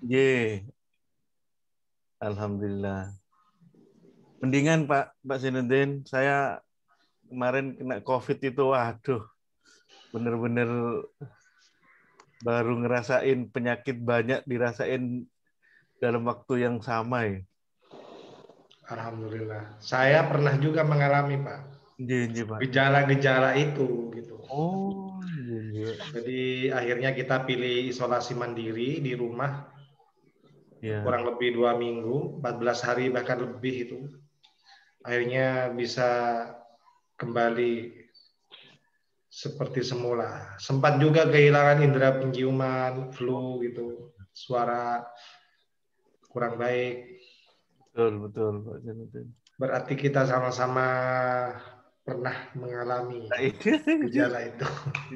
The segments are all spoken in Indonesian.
Ye, alhamdulillah. Mendingan Pak Zainuddin, saya kemarin kena COVID itu, waduh, bener-bener baru ngerasain penyakit banyak dirasain dalam waktu yang sama ya. Alhamdulillah. Saya pernah juga mengalami, Pak, Iya, Pak. gejala-gejala itu gitu. Oh, iya. Jadi akhirnya kita pilih isolasi mandiri di rumah Ya. kurang lebih 2 minggu, 14 hari bahkan lebih itu. Akhirnya bisa kembali seperti semula. Sempat juga kehilangan indera penciuman, flu gitu, suara kurang baik. Betul, Pak Zainuddin. Berarti kita sama-sama pernah mengalami Nah, itu. gejala itu.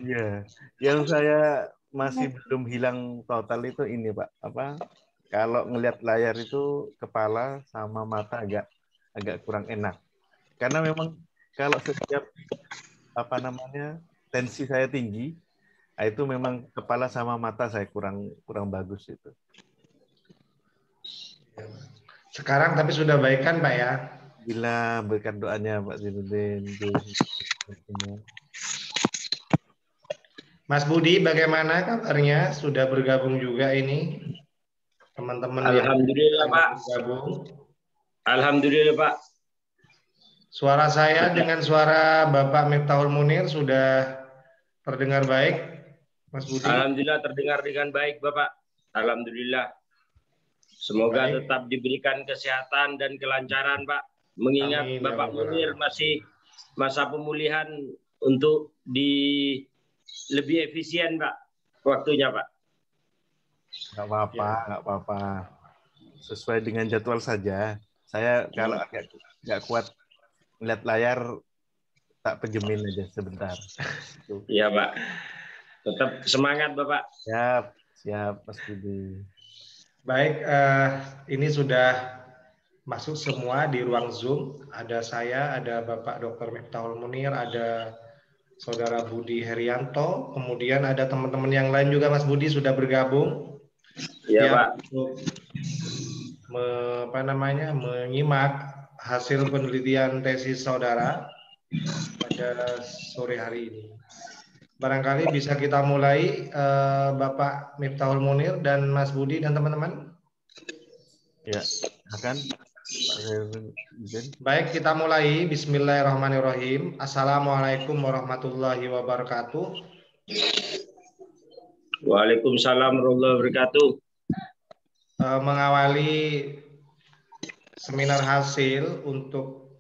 Iya. Yang saya masih belum hilang total itu ini, Pak. Apa? Kalau ngelihat layar itu kepala sama mata agak agak kurang enak. Karena memang kalau setiap apa namanya tensi saya tinggi, nah itu memang kepala sama mata saya kurang kurang bagus itu. Sekarang tapi sudah baik kan, Pak ya? Bila berkat doanya Pak Zainuddin. Mas Budi, bagaimana kabarnya? Sudah bergabung juga ini teman-teman yang Alhamdulillah banyak Pak. bergabung. Alhamdulillah Pak. Suara saya dengan suara Bapak Miftahul Munir sudah terdengar baik, Mas Budi? Alhamdulillah terdengar dengan baik Bapak. Alhamdulillah. Semoga Baik. tetap diberikan kesehatan dan kelancaran Pak. Mengingat Amin, Bapak ya Munir Rabbal. masih masa pemulihan untuk lebih efisien Pak waktunya Pak. Nggak apa-apa, Ya. nggak apa-apa. Sesuai dengan jadwal saja. Saya kalau agak nggak kuat melihat layar, tak pejemin aja sebentar. Iya Pak. Tetap semangat Bapak. Siap, siap Mas Budi. Baik, ini sudah masuk semua di ruang Zoom. Ada saya, ada Bapak Dr. Miftahul Munir, ada Saudara Budi Herianto, kemudian ada teman-teman yang lain juga Mas Budi sudah bergabung. Iya Pak. Untuk menyimak hasil penelitian tesis saudara pada sore hari ini. Barangkali bisa kita mulai, Bapak Miftahul Munir dan Mas Budi dan teman-teman. Ya, akan. Baik, kita mulai. Bismillahirrahmanirrahim. Assalamualaikum warahmatullahi wabarakatuh. Waalaikumsalam warahmatullahi wabarakatuh. Mengawali seminar hasil untuk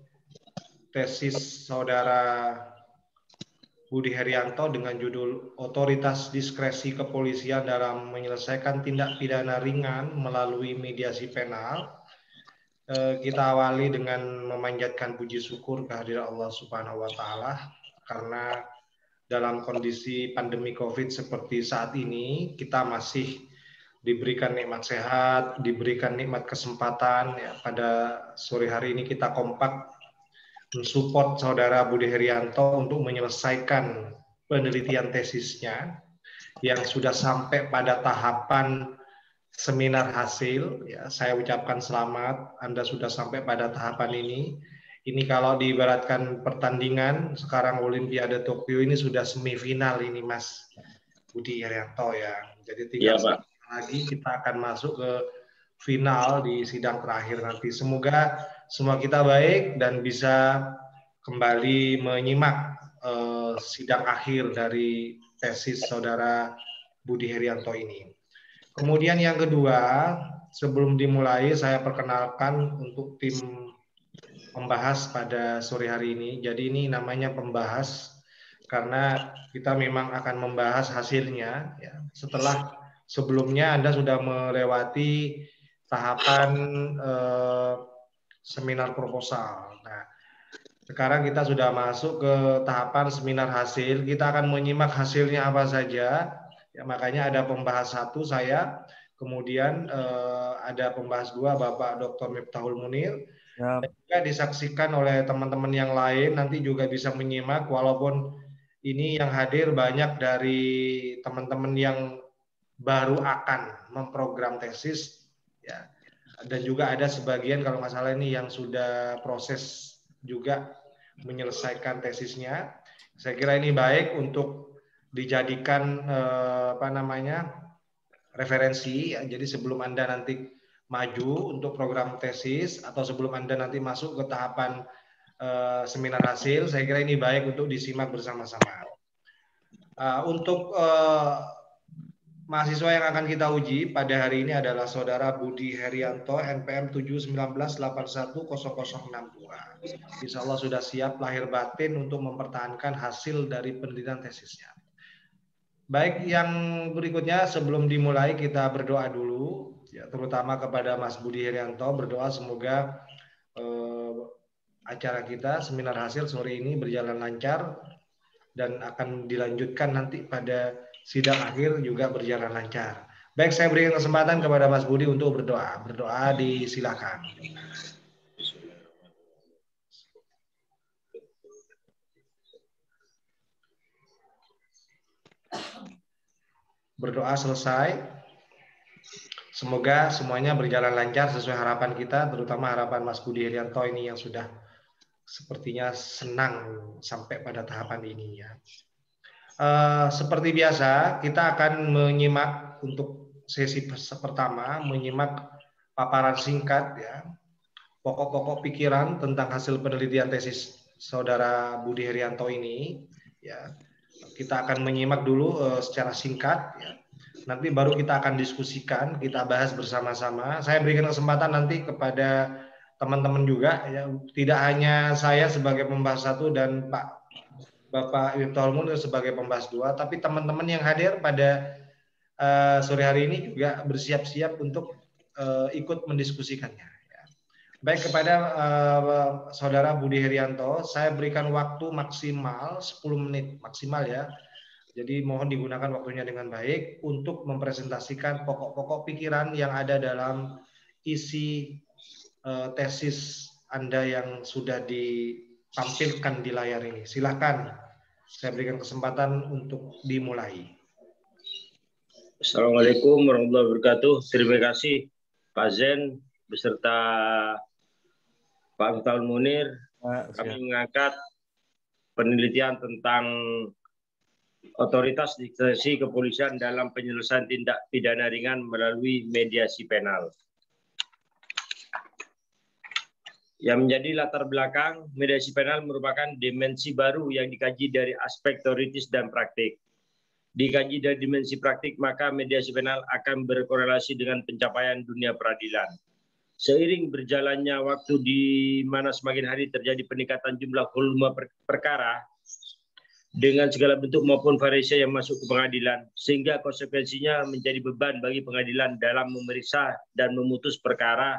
tesis saudara Budi Herianto dengan judul Otoritas Diskresi Kepolisian dalam Menyelesaikan Tindak Pidana Ringan Melalui Mediasi Penal. Kita awali dengan memanjatkan puji syukur kehadirat Allah Subhanahu wa Ta'ala, karena dalam kondisi pandemi COVID seperti saat ini, kita masih diberikan nikmat sehat, diberikan nikmat kesempatan. Ya, pada sore hari ini kita kompak mensupport saudara Budi Herianto untuk menyelesaikan penelitian tesisnya yang sudah sampai pada tahapan seminar hasil. Ya, saya ucapkan selamat, Anda sudah sampai pada tahapan ini. Ini kalau diibaratkan pertandingan sekarang Olimpiade Tokyo ini sudah semifinal ini Mas Budi Herianto ya. Jadi tinggal lagi kita akan masuk ke final di sidang terakhir nanti. Semoga semua kita baik dan bisa kembali menyimak sidang akhir dari tesis saudara Budi Herianto ini. Kemudian yang kedua, sebelum dimulai saya perkenalkan untuk tim pembahas pada sore hari ini. Jadi ini namanya pembahas karena kita memang akan membahas hasilnya ya. Setelah sebelumnya Anda sudah melewati tahapan seminar proposal. Nah, sekarang kita sudah masuk ke tahapan seminar hasil. Kita akan menyimak hasilnya apa saja. Ya, makanya ada pembahas satu saya, kemudian ada pembahas dua Bapak Dr. Miftahul Munir. Ya. Dan juga disaksikan oleh teman-teman yang lain, nanti juga bisa menyimak walaupun ini yang hadir banyak dari teman-teman yang baru akan memprogram tesis, ya. Dan juga ada sebagian kalau nggak salah ini yang sudah proses juga menyelesaikan tesisnya. Saya kira ini baik untuk dijadikan referensi. Jadi sebelum Anda nanti maju untuk program tesis atau sebelum Anda nanti masuk ke tahapan seminar hasil, saya kira ini baik untuk disimak bersama-sama. Untuk mahasiswa yang akan kita uji pada hari ini adalah Saudara Budi Herianto, NPM 719810062. Insya Allah sudah siap lahir batin untuk mempertahankan hasil dari penelitian tesisnya. Baik, yang berikutnya sebelum dimulai kita berdoa dulu, ya, terutama kepada Mas Budi Herianto, berdoa semoga acara kita, seminar hasil sore ini berjalan lancar dan akan dilanjutkan nanti pada sidang akhir juga berjalan lancar. Baik, saya berikan kesempatan kepada Mas Budi untuk berdoa. Berdoa disilakan. Berdoa selesai. Semoga semuanya berjalan lancar sesuai harapan kita, terutama harapan Mas Budi Herianto ini yang sudah sepertinya senang sampai pada tahapan ini, ya. Seperti biasa, kita akan menyimak untuk sesi pertama, menyimak paparan singkat, ya, pokok-pokok pikiran tentang hasil penelitian tesis Saudara Budi Herianto ini, ya. Kita akan menyimak dulu secara singkat, ya. Nanti baru kita akan diskusikan, kita bahas bersama-sama. Saya berikan kesempatan nanti kepada teman-teman juga, ya, tidak hanya saya sebagai pembahas 1 dan Bapak Miftahul Munir sebagai pembahas 2, tapi teman-teman yang hadir pada sore hari ini juga bersiap-siap untuk ikut mendiskusikannya. Ya. Baik, kepada Saudara Budi Herianto, saya berikan waktu maksimal 10 menit maksimal, ya. Jadi mohon digunakan waktunya dengan baik untuk mempresentasikan pokok-pokok pikiran yang ada dalam isi tesis Anda yang sudah ditampilkan di layar ini. Silakan, saya berikan kesempatan untuk dimulai. Assalamualaikum warahmatullahi wabarakatuh. Terima kasih Pak Zen beserta Pak Miftahul Munir. Kami mengangkat penelitian tentang otoritas diskresi kepolisian dalam penyelesaian tindak pidana ringan melalui mediasi penal. Yang menjadi latar belakang, mediasi penal merupakan dimensi baru yang dikaji dari aspek teoritis dan praktik. Dikaji dari dimensi praktik, maka mediasi penal akan berkorelasi dengan pencapaian dunia peradilan. Seiring berjalannya waktu di mana semakin hari terjadi peningkatan jumlah volume perkara dengan segala bentuk maupun variasi yang masuk ke pengadilan, sehingga konsekuensinya menjadi beban bagi pengadilan dalam memeriksa dan memutus perkara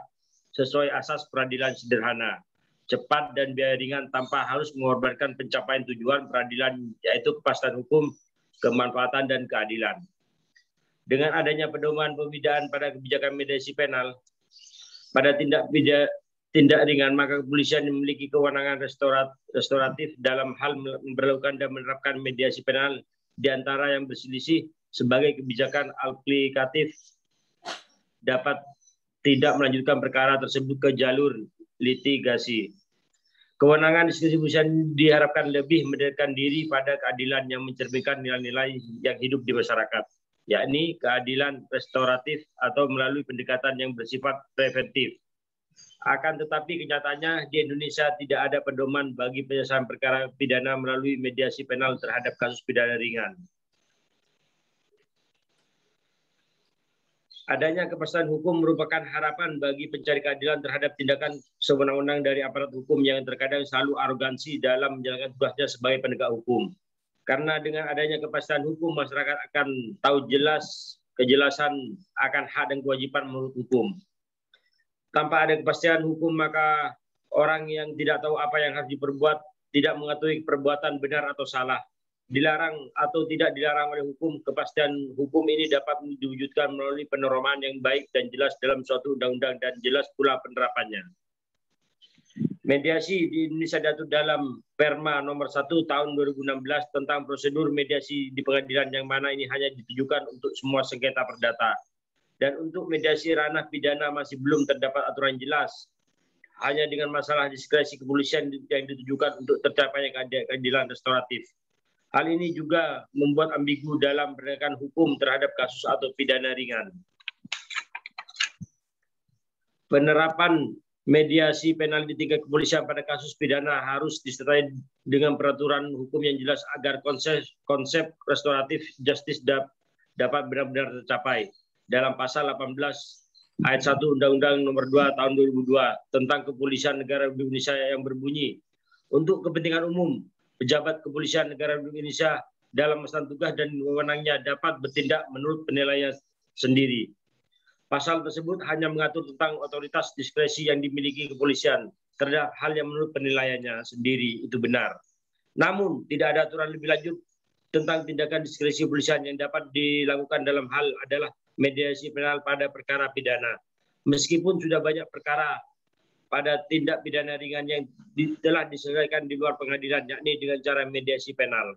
sesuai asas peradilan sederhana, cepat dan biaya ringan tanpa harus mengorbankan pencapaian tujuan peradilan, yaitu kepastian hukum, kemanfaatan, dan keadilan. Dengan adanya pedoman pembedaan pada kebijakan mediasi penal pada tindak ringan, maka kepolisian memiliki kewenangan restoratif dalam hal memperlakukan dan menerapkan mediasi penal di antara yang berselisih sebagai kebijakan aplikatif dapat tidak melanjutkan perkara tersebut ke jalur litigasi. Kewenangan diskusi kepolisian diharapkan lebih mendekatkan diri pada keadilan yang mencerminkan nilai-nilai yang hidup di masyarakat, yakni keadilan restoratif atau melalui pendekatan yang bersifat preventif. Akan tetapi kenyataannya di Indonesia tidak ada pedoman bagi penyelesaian perkara pidana melalui mediasi penal terhadap kasus pidana ringan. Adanya kepastian hukum merupakan harapan bagi pencari keadilan terhadap tindakan sewenang-wenang dari aparat hukum yang terkadang selalu arogansi dalam menjalankan tugasnya sebagai penegak hukum. Karena dengan adanya kepastian hukum, masyarakat akan tahu kejelasan akan hak dan kewajiban menurut hukum. Tanpa ada kepastian hukum, maka orang yang tidak tahu apa yang harus diperbuat tidak mengetahui perbuatan benar atau salah. Dilarang atau tidak dilarang oleh hukum, kepastian hukum ini dapat diwujudkan melalui penerapan yang baik dan jelas dalam suatu undang-undang dan jelas pula penerapannya. Mediasi di Indonesia diatur dalam Perma nomor 1 tahun 2016 tentang prosedur mediasi di pengadilan, yang mana ini hanya ditujukan untuk semua sengketa perdata. Dan untuk mediasi ranah pidana masih belum terdapat aturan jelas, hanya dengan masalah diskresi kepolisian yang ditujukan untuk tercapainya keadilan restoratif. Hal ini juga membuat ambigu dalam penegakan hukum terhadap kasus atau pidana ringan. Penerapan mediasi penal di tingkat kepolisian pada kasus pidana harus disertai dengan peraturan hukum yang jelas agar konsep restoratif justice dapat benar-benar tercapai. Dalam pasal 18 ayat 1 Undang-Undang nomor 2 tahun 2002 tentang Kepolisian Negara Republik Indonesia yang berbunyi, untuk kepentingan umum, pejabat kepolisian negara Republik Indonesia dalam melaksanakan tugas dan wewenangnya dapat bertindak menurut penilaian sendiri. Pasal tersebut hanya mengatur tentang otoritas diskresi yang dimiliki kepolisian terhadap hal yang menurut penilaiannya sendiri itu benar. Namun, tidak ada aturan lebih lanjut tentang tindakan diskresi kepolisian yang dapat dilakukan dalam hal adalah mediasi penal pada perkara pidana. Meskipun sudah banyak perkara pada tindak pidana ringan yang telah diselesaikan di luar pengadilan, yakni dengan cara mediasi penal.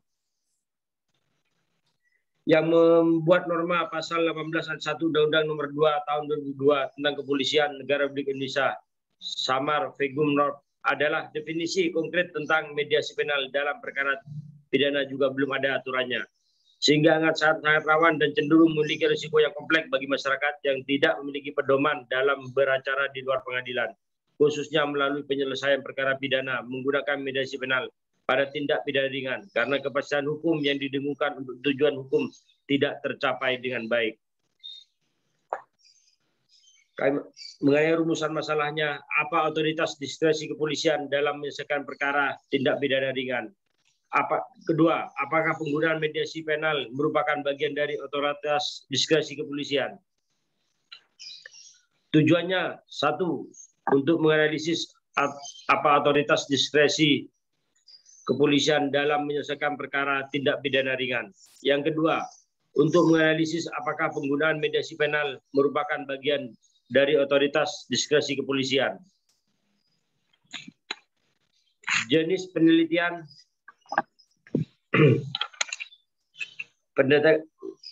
Yang membuat norma pasal 18 ayat 1 Undang-Undang nomor 2 tahun 2002 tentang Kepolisian Negara Republik Indonesia Samar Fegum Norm adalah definisi konkret tentang mediasi penal dalam perkara pidana juga belum ada aturannya, sehingga sangat rawan dan cenderung memiliki risiko yang kompleks bagi masyarakat yang tidak memiliki pedoman dalam beracara di luar pengadilan, khususnya melalui penyelesaian perkara pidana menggunakan mediasi penal pada tindak pidana ringan, karena kepastian hukum yang didengungkan untuk tujuan hukum tidak tercapai dengan baik. Mengenai rumusan masalahnya, apa otoritas diskresi kepolisian dalam menyelesaikan perkara tindak pidana ringan? Kedua, apakah penggunaan mediasi penal merupakan bagian dari otoritas diskresi kepolisian? Tujuannya, satu, untuk menganalisis apa otoritas diskresi kepolisian dalam menyelesaikan perkara tindak pidana ringan. Yang kedua, untuk menganalisis apakah penggunaan mediasi penal merupakan bagian dari otoritas diskresi kepolisian. Jenis penelitian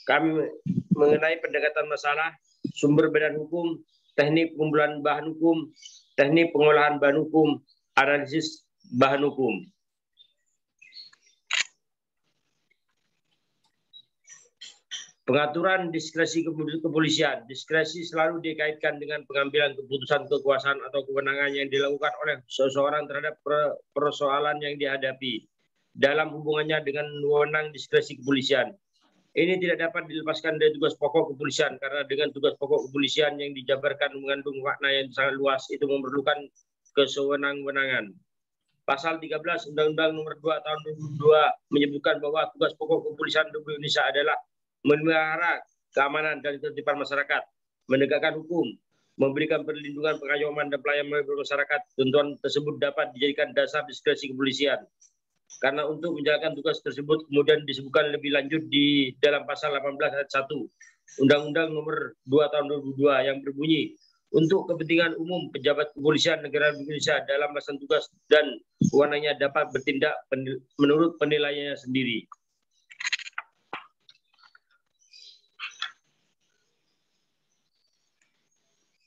kami mengenai pendekatan masalah, sumber badan hukum, teknik pengumpulan bahan hukum, teknik pengolahan bahan hukum, analisis bahan hukum. Pengaturan diskresi kepolisian. Diskresi selalu dikaitkan dengan pengambilan keputusan kekuasaan atau kewenangan yang dilakukan oleh seseorang terhadap persoalan yang dihadapi dalam hubungannya dengan wewenang diskresi kepolisian. Ini tidak dapat dilepaskan dari tugas pokok kepolisian, karena dengan tugas pokok kepolisian yang dijabarkan mengandung makna yang sangat luas, itu memerlukan kesewenang-wenangan. Pasal 13 Undang-Undang nomor 2 tahun 2002 menyebutkan bahwa tugas pokok kepolisian Republik Indonesia adalah memelihara keamanan dan ketertiban masyarakat, menegakkan hukum, memberikan perlindungan, pengayoman, dan pelayanan bagi masyarakat. Ketentuan tersebut dapat dijadikan dasar diskresi kepolisian. Karena untuk menjalankan tugas tersebut kemudian disebutkan lebih lanjut di dalam pasal 18 ayat 1 Undang-Undang nomor 2 tahun 2002 yang berbunyi, untuk kepentingan umum pejabat kepolisian negara Indonesia dalam melaksanakan tugas dan wewenangnya dapat bertindak menurut penilaiannya sendiri.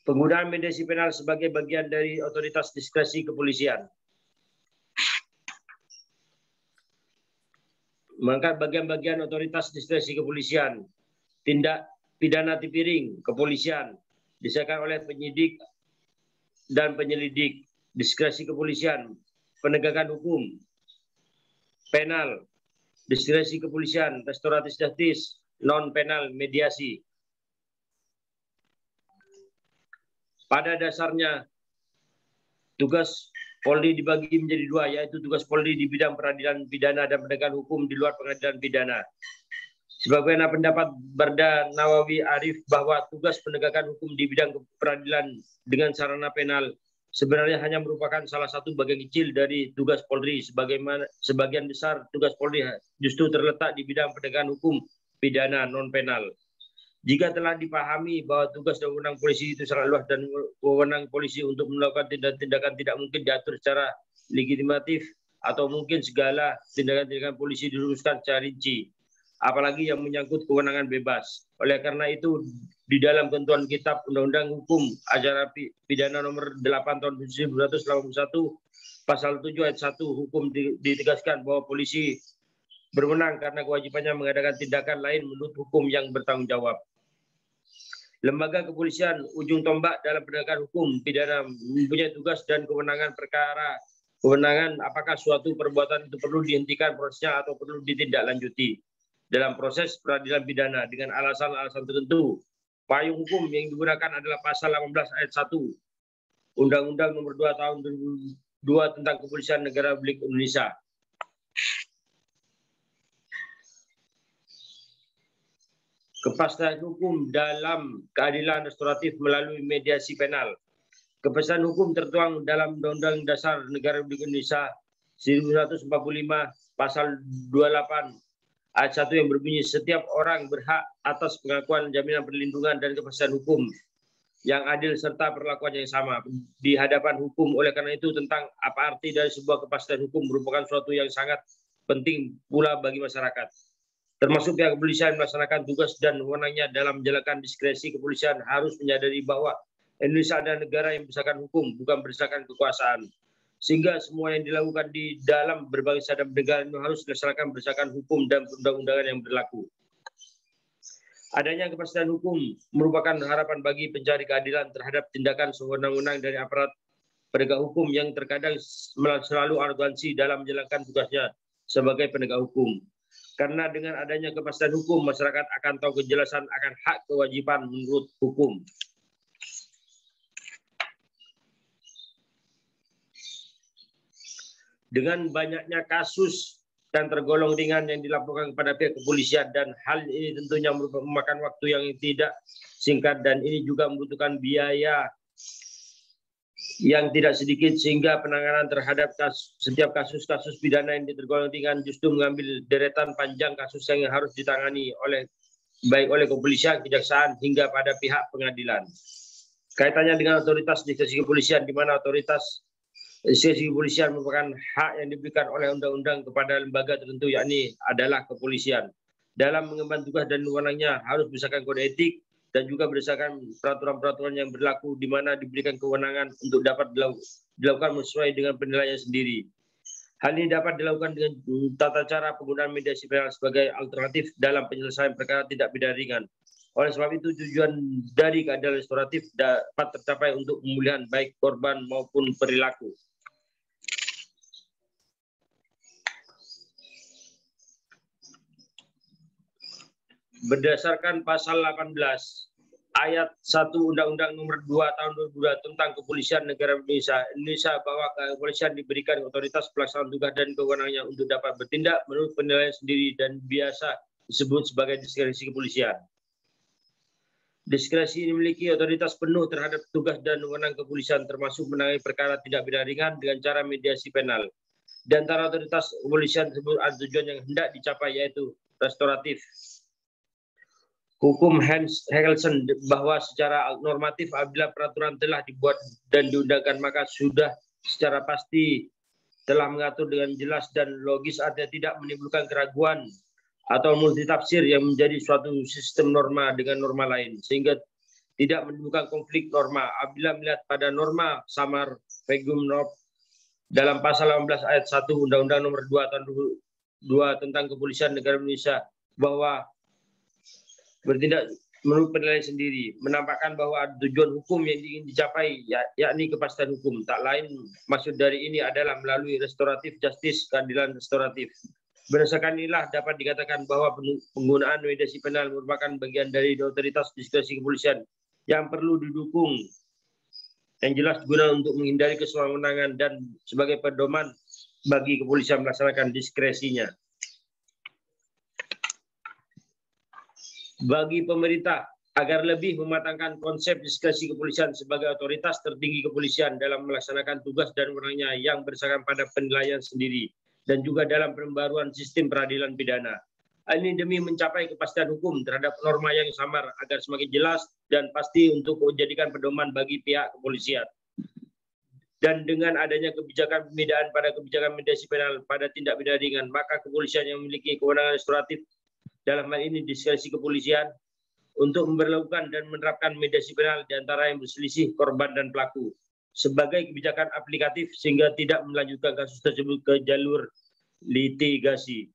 Penggunaan mediasi penal sebagai bagian dari otoritas diskresi kepolisian. Mengangkat bagian-bagian otoritas diskresi kepolisian. Tindak pidana tipiring kepolisian disahkan oleh penyidik dan penyelidik. Diskresi kepolisian, penegakan hukum, penal, diskresi kepolisian, restoratif justice, non penal, mediasi. Pada dasarnya, tugas Polri dibagi menjadi dua, yaitu tugas Polri di bidang peradilan pidana dan penegakan hukum di luar pengadilan pidana. Sebagaimana pendapat Barda Nawawi Arif bahwa tugas penegakan hukum di bidang peradilan dengan sarana penal sebenarnya hanya merupakan salah satu bagian kecil dari tugas Polri. Sebagaimana sebagian besar tugas Polri justru terletak di bidang penegakan hukum pidana non penal. Jika telah dipahami bahwa tugas dan wewenang polisi itu sangat luas dan wewenang polisi untuk melakukan tindakan tidak mungkin diatur secara legitimatif atau mungkin segala tindakan-tindakan polisi diluruskan secara rinci, apalagi yang menyangkut kewenangan bebas. Oleh karena itu, di dalam ketentuan Kitab Undang-Undang Hukum Acara Pidana nomor 8 tahun 1981, pasal 7 ayat 1 hukum ditegaskan bahwa polisi berwenang karena kewajibannya mengadakan tindakan lain menurut hukum yang bertanggung jawab. Lembaga kepolisian, ujung tombak dalam penegakan hukum pidana, mempunyai tugas dan kewenangan apakah suatu perbuatan itu perlu dihentikan prosesnya atau perlu ditindaklanjuti dalam proses peradilan pidana dengan alasan-alasan tertentu. Payung hukum yang digunakan adalah pasal 18 ayat 1 Undang-Undang nomor 2 tahun 2002 tentang Kepolisian Negara Republik Indonesia. Kepastian hukum dalam keadilan restoratif melalui mediasi penal. Kepastian hukum tertuang dalam Undang-Undang Dasar Negara Republik Indonesia 1945 pasal 28 ayat 1 yang berbunyi setiap orang berhak atas pengakuan jaminan perlindungan dan kepastian hukum yang adil serta perlakuan yang sama di hadapan hukum. Oleh karena itu, tentang apa arti dari sebuah kepastian hukum merupakan suatu yang sangat penting pula bagi masyarakat. Termasuk pihak kepolisian melaksanakan tugas dan wewenangnya dalam menjalankan diskresi kepolisian harus menyadari bahwa Indonesia adalah negara yang berdasarkan hukum, bukan berdasarkan kekuasaan. Sehingga semua yang dilakukan di dalam berbangsa dan bernegara itu harus dilaksanakan berdasarkan hukum dan undang-undangan yang berlaku. Adanya kepastian hukum merupakan harapan bagi pencari keadilan terhadap tindakan sewenang-wenang dari aparat penegak hukum yang terkadang selalu arogansi dalam menjalankan tugasnya sebagai penegak hukum. Karena dengan adanya kepastian hukum, masyarakat akan tahu kejelasan akan hak kewajiban menurut hukum. Dengan banyaknya kasus dan tergolong ringan yang dilaporkan kepada pihak kepolisian, dan hal ini tentunya memakan waktu yang tidak singkat dan ini juga membutuhkan biaya yang tidak sedikit, sehingga penanganan terhadap setiap kasus-kasus pidana yang tergolong ringan justru mengambil deretan panjang kasus yang harus ditangani baik oleh kepolisian, kejaksaan, hingga pada pihak pengadilan. Kaitannya dengan otoritas diskresi kepolisian, di mana otoritas diskresi kepolisian merupakan hak yang diberikan oleh undang-undang kepada lembaga tertentu, yakni adalah kepolisian. Dalam mengemban tugas dan wewenangnya harus berdasarkan kode etik dan juga berdasarkan peraturan-peraturan yang berlaku, di mana diberikan kewenangan untuk dapat dilakukan sesuai dengan penilaian sendiri. Hal ini dapat dilakukan dengan tata cara penggunaan mediasi penal sebagai alternatif dalam penyelesaian perkara tidak pidana ringan. Oleh sebab itu, tujuan dari keadilan restoratif dapat tercapai untuk pemulihan baik korban maupun perilaku. Berdasarkan pasal 18 ayat 1 Undang-Undang nomor 2 tahun 2002 tentang Kepolisian Negara Indonesia, bahwa kepolisian diberikan otoritas pelaksanaan tugas dan kewenangannya untuk dapat bertindak menurut penilaian sendiri dan biasa disebut sebagai diskresi kepolisian. Diskresi ini memiliki otoritas penuh terhadap tugas dan wewenang kepolisian, termasuk menangani perkara tidak pidana ringan dengan cara mediasi penal. Di antara otoritas kepolisian tersebut ada tujuan yang hendak dicapai, yaitu restoratif. Hukum Hans Hegelsen bahwa secara normatif apabila peraturan telah dibuat dan diundangkan, maka sudah secara pasti telah mengatur dengan jelas dan logis, artinya tidak menimbulkan keraguan atau multitafsir yang menjadi suatu sistem norma dengan norma lain, sehingga tidak menimbulkan konflik norma. Apabila melihat pada norma samar regum norm dalam pasal 18 ayat 1 Undang-Undang nomor 2 tahun 2002 tentang Kepolisian Negara Indonesia, bahwa bertindak menurut penilaian sendiri, menampakkan bahwa tujuan hukum yang ingin dicapai, yakni kepastian hukum. Tak lain maksud dari ini adalah melalui restoratif justice, keadilan restoratif. Berdasarkan inilah dapat dikatakan bahwa penggunaan mediasi penal merupakan bagian dari otoritas diskresi kepolisian yang perlu didukung, yang jelas guna untuk menghindari kesewenang-wenangan dan sebagai pedoman bagi kepolisian melaksanakan diskresinya. Bagi pemerintah agar lebih mematangkan konsep diskresi kepolisian sebagai otoritas tertinggi kepolisian dalam melaksanakan tugas dan wewenangnya yang berdasarkan pada penilaian sendiri, dan juga dalam pembaruan sistem peradilan pidana. Ini demi mencapai kepastian hukum terhadap norma yang samar agar semakin jelas dan pasti untuk menjadikan pedoman bagi pihak kepolisian. Dan dengan adanya kebijakan pembedaan pada kebijakan mediasi penal pada tindak pidana ringan, maka kepolisian yang memiliki kewenangan restoratif dalam hal ini diskresi kepolisian untuk memberlakukan dan menerapkan mediasi penal di antara yang berselisih korban dan pelaku sebagai kebijakan aplikatif sehingga tidak melanjutkan kasus tersebut ke jalur litigasi.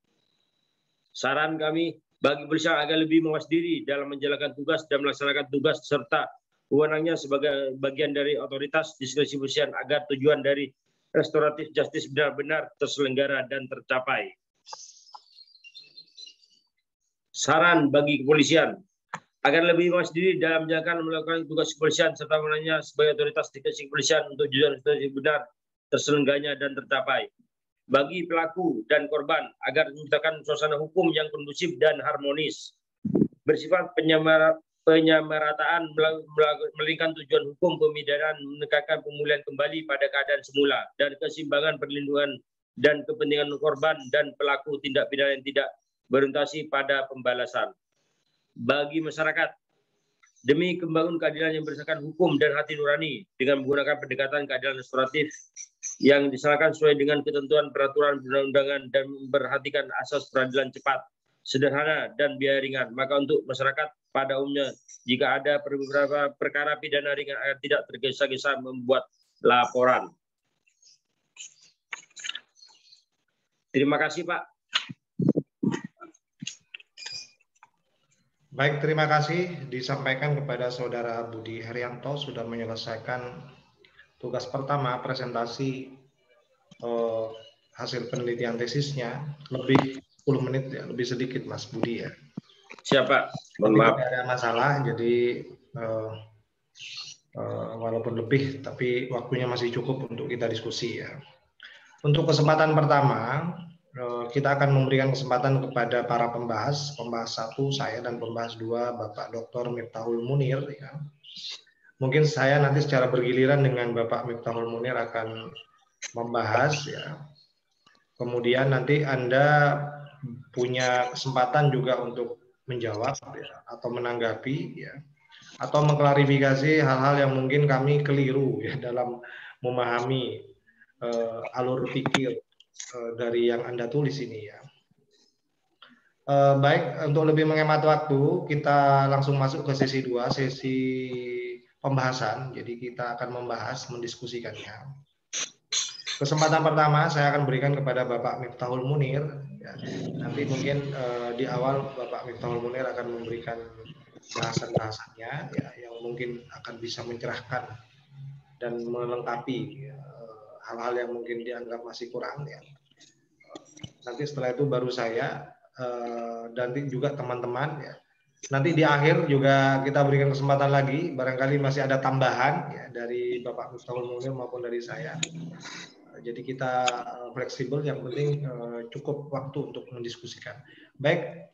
Saran kami bagi kepolisian agar lebih mawas diri dalam menjalankan tugas dan melaksanakan tugas serta wewenangnya sebagai bagian dari otoritas diskresi kepolisian agar tujuan dari restoratif justice benar-benar terselenggara dan tercapai. Saran bagi kepolisian agar lebih mawas diri dalam menjalankan melakukan tugas kepolisian serta wewenangnya sebagai otoritas diskresi kepolisian untuk tujuan restoratif benar terselenggaranya dan tercapai. Bagi pelaku dan korban agar menciptakan suasana hukum yang kondusif dan harmonis, bersifat penyamarataan melingkan tujuan hukum pemidanaan menekankan pemulihan kembali pada keadaan semula dan keseimbangan perlindungan dan kepentingan korban dan pelaku tindak pidana yang tidak berorientasi pada pembalasan. Bagi masyarakat, demi membangun keadilan yang berdasarkan hukum dan hati nurani dengan menggunakan pendekatan keadilan restoratif yang diserahkan sesuai dengan ketentuan peraturan perundang-undangan dan memperhatikan asas peradilan cepat, sederhana, dan biaya ringan. Maka untuk masyarakat pada umumnya, jika ada beberapa perkara pidana ringan agar tidak tergesa-gesa membuat laporan. Terima kasih, Pak. Baik, terima kasih disampaikan kepada Saudara Budi Herianto sudah menyelesaikan tugas pertama presentasi hasil penelitian tesisnya. Lebih 10 menit ya, lebih sedikit Mas Budi ya. Siapa? Mohon maaf. Tidak ada masalah, jadi walaupun lebih tapi waktunya masih cukup untuk kita diskusi ya. Untuk kesempatan pertama kita akan memberikan kesempatan kepada para pembahas 1 saya dan pembahas 2 Bapak Dr. Miftahul Munir ya. Mungkin saya nanti secara bergiliran dengan Bapak Miftahul Munir akan membahas ya. Kemudian nanti Anda punya kesempatan juga untuk menjawab ya, atau menanggapi ya, atau mengklarifikasi hal-hal yang mungkin kami keliru ya dalam memahami alur pikir dari yang Anda tulis ini ya. Baik, untuk lebih menghemat waktu, kita langsung masuk ke sesi 2, sesi pembahasan. Jadi kita akan membahas, mendiskusikannya. Kesempatan pertama saya akan berikan kepada Bapak Miftahul Munir. Ya. Nanti mungkin di awal Bapak Miftahul Munir akan memberikan bahasan-bahasannya ya, yang mungkin akan bisa mencerahkan dan melengkapi hal-hal yang mungkin dianggap masih kurang. Ya. Nanti setelah itu baru saya dan juga teman-teman ya. Nanti di akhir juga kita berikan kesempatan lagi, barangkali masih ada tambahan ya dari Bapak Miftahul Munir maupun dari saya. Jadi kita fleksibel, yang penting cukup waktu untuk mendiskusikan. Baik,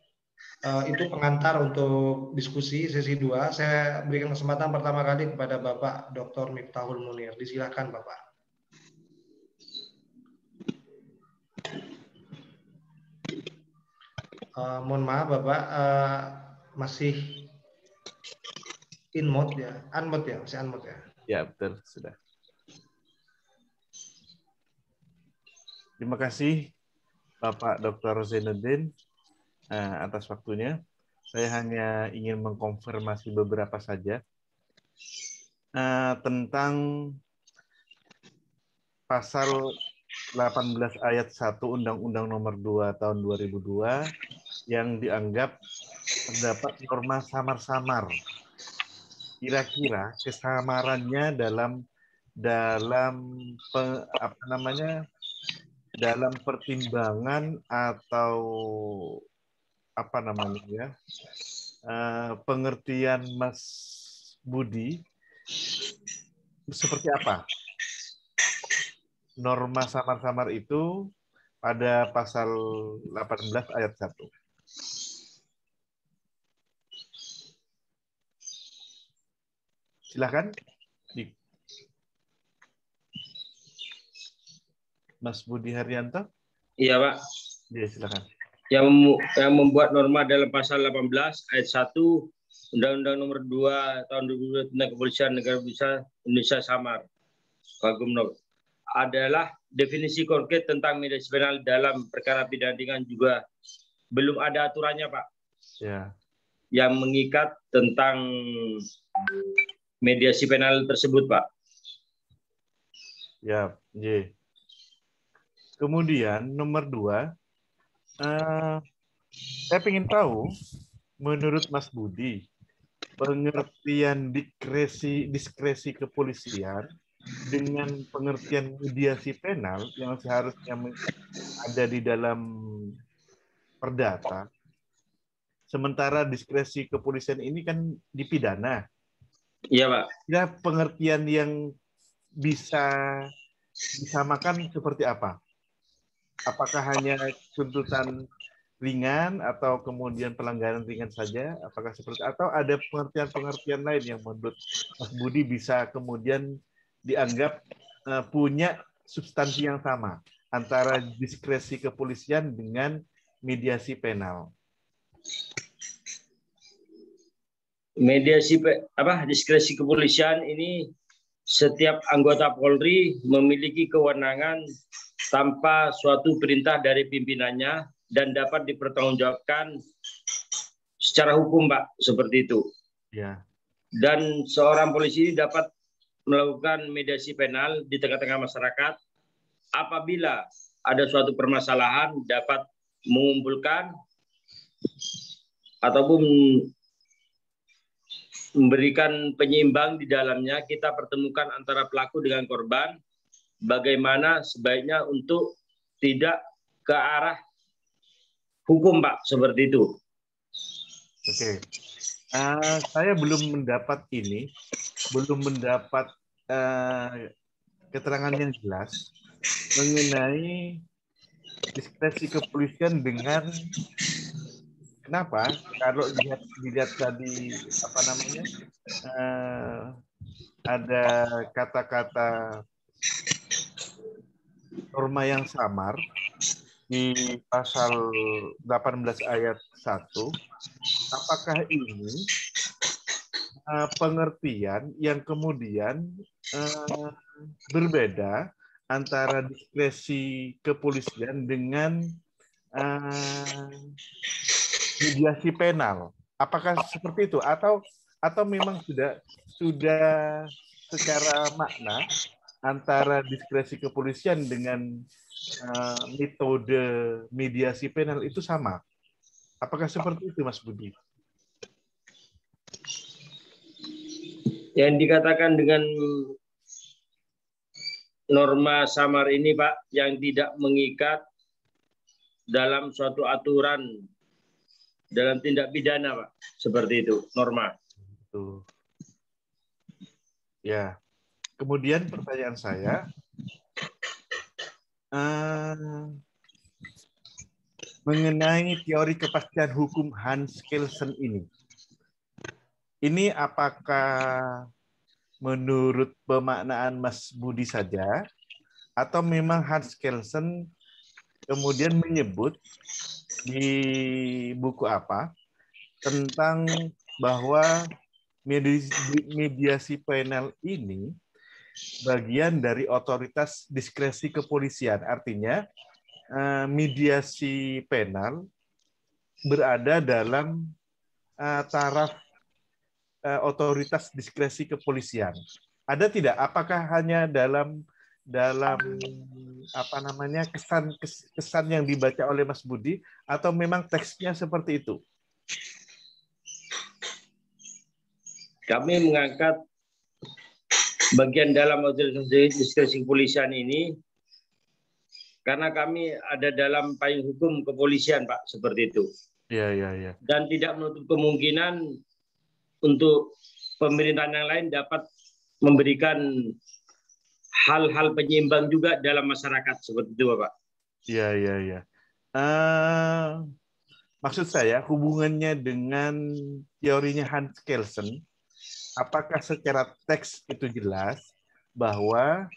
itu pengantar untuk diskusi sesi 2. Saya berikan kesempatan pertama kali kepada Bapak Dr. Miftahul Munir. Disilakan Bapak. Mohon maaf Bapak, masih in mode ya, unmute ya, masih unmute ya. Ya betul, sudah. Terima kasih Bapak Dr. Zainuddin atas waktunya. Saya hanya ingin mengkonfirmasi beberapa saja tentang pasal 18 ayat 1 Undang-Undang Nomor 2 Tahun 2002 yang dianggap terdapat norma samar-samar. Kira-kira kesamarannya dalam pertimbangan atau pengertian Mas Budi seperti apa? Norma samar-samar itu pada pasal 18 ayat 1. Silakan. Mas Budi Haryanto. Iya, Pak. Ya, silakan. yang membuat norma dalam pasal 18 ayat 1 Undang-Undang Nomor 2 Tahun 2002 tentang Kepolisian Negara Indonesia Samar adalah definisi konkret tentang mediasi penal dalam perkara pidana ringan juga belum ada aturannya, Pak. Ya. Yang mengikat tentang mediasi penal tersebut, Pak. Ya, J. Kemudian nomor 2, saya ingin tahu, menurut Mas Budi, pengertian diskresi kepolisian dengan pengertian mediasi penal yang seharusnya ada di dalam perdata, sementara diskresi kepolisian ini kan dipidana. Iya, Pak. Ya, pengertian yang bisa disamakan seperti apa? Apakah hanya tuntutan ringan atau kemudian pelanggaran ringan saja? Apakah seperti atau ada pengertian-pengertian lain yang menurut Mas Budi bisa kemudian dianggap punya substansi yang sama antara diskresi kepolisian dengan mediasi penal? Diskresi kepolisian ini setiap anggota Polri memiliki kewenangan tanpa suatu perintah dari pimpinannya dan dapat dipertanggungjawabkan secara hukum, Pak, seperti itu. Ya. Dan seorang polisi dapat melakukan mediasi penal di tengah-tengah masyarakat apabila ada suatu permasalahan dapat mengumpulkan ataupun memberikan penyeimbang di dalamnya. Kita pertemukan antara pelaku dengan korban, bagaimana sebaiknya untuk tidak ke arah hukum, Pak, seperti itu. Oke. Saya belum mendapat keterangan yang jelas mengenai diskresi kepolisian dengan kenapa kalau dilihat tadi ada kata-kata norma yang samar di pasal 18 ayat 1, apakah ini pengertian yang kemudian berbeda antara diskresi kepolisian dengan mediasi penal? Apakah seperti itu atau memang sudah secara makna antara diskresi kepolisian dengan metode mediasi penal itu sama? Apakah seperti itu, Mas Budi? Yang dikatakan dengan norma samar ini, Pak, yang tidak mengikat dalam suatu aturan dalam tindak pidana, Pak, seperti itu norma. Betul. Ya. Kemudian pertanyaan saya, mengenai teori kepastian hukum Hans Kelsen ini. Ini apakah menurut pemaknaan Mas Budi saja, atau memang Hans Kelsen kemudian menyebut di buku apa tentang bahwa mediasi penal ini bagian dari otoritas diskresi kepolisian. Artinya mediasi penal berada dalam taraf otoritas diskresi kepolisian. Ada tidak? Apakah hanya dalam kesan yang dibaca oleh Mas Budi atau memang teksnya seperti itu? Kami mengangkat bagian dalam otoritas diskresi kepolisian ini karena kami ada dalam payung hukum kepolisian, Pak, seperti itu. Iya. Dan tidak menutup kemungkinan untuk pemerintahan yang lain dapat memberikan hal-hal penyeimbang juga dalam masyarakat seperti itu, Pak. Iya. Maksud saya hubungannya dengan teorinya Hans Kelsen, apakah secara teks itu jelas bahwa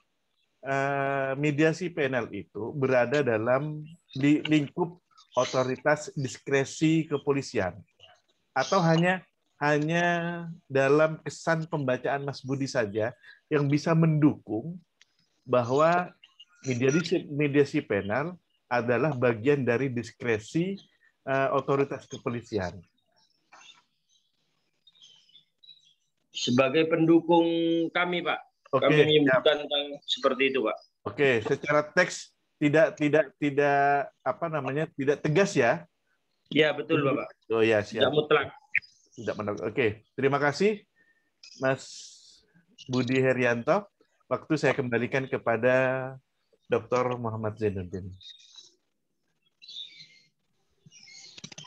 mediasi penal itu berada dalam lingkup otoritas diskresi kepolisian, atau hanya dalam kesan pembacaan Mas Budi saja yang bisa mendukung bahwa mediasi penal adalah bagian dari diskresi otoritas kepolisian. Sebagai pendukung kami, Pak, kami menyebutkan tentang seperti itu, Pak. Oke, secara teks tidak tegas ya? Ya, betul, Bapak. Oh ya, siap. Tidak mutlak. Tidak menolak. Oke, terima kasih Mas Budi Herianto. Waktu saya kembalikan kepada Dr. Muhammad Zainuddin.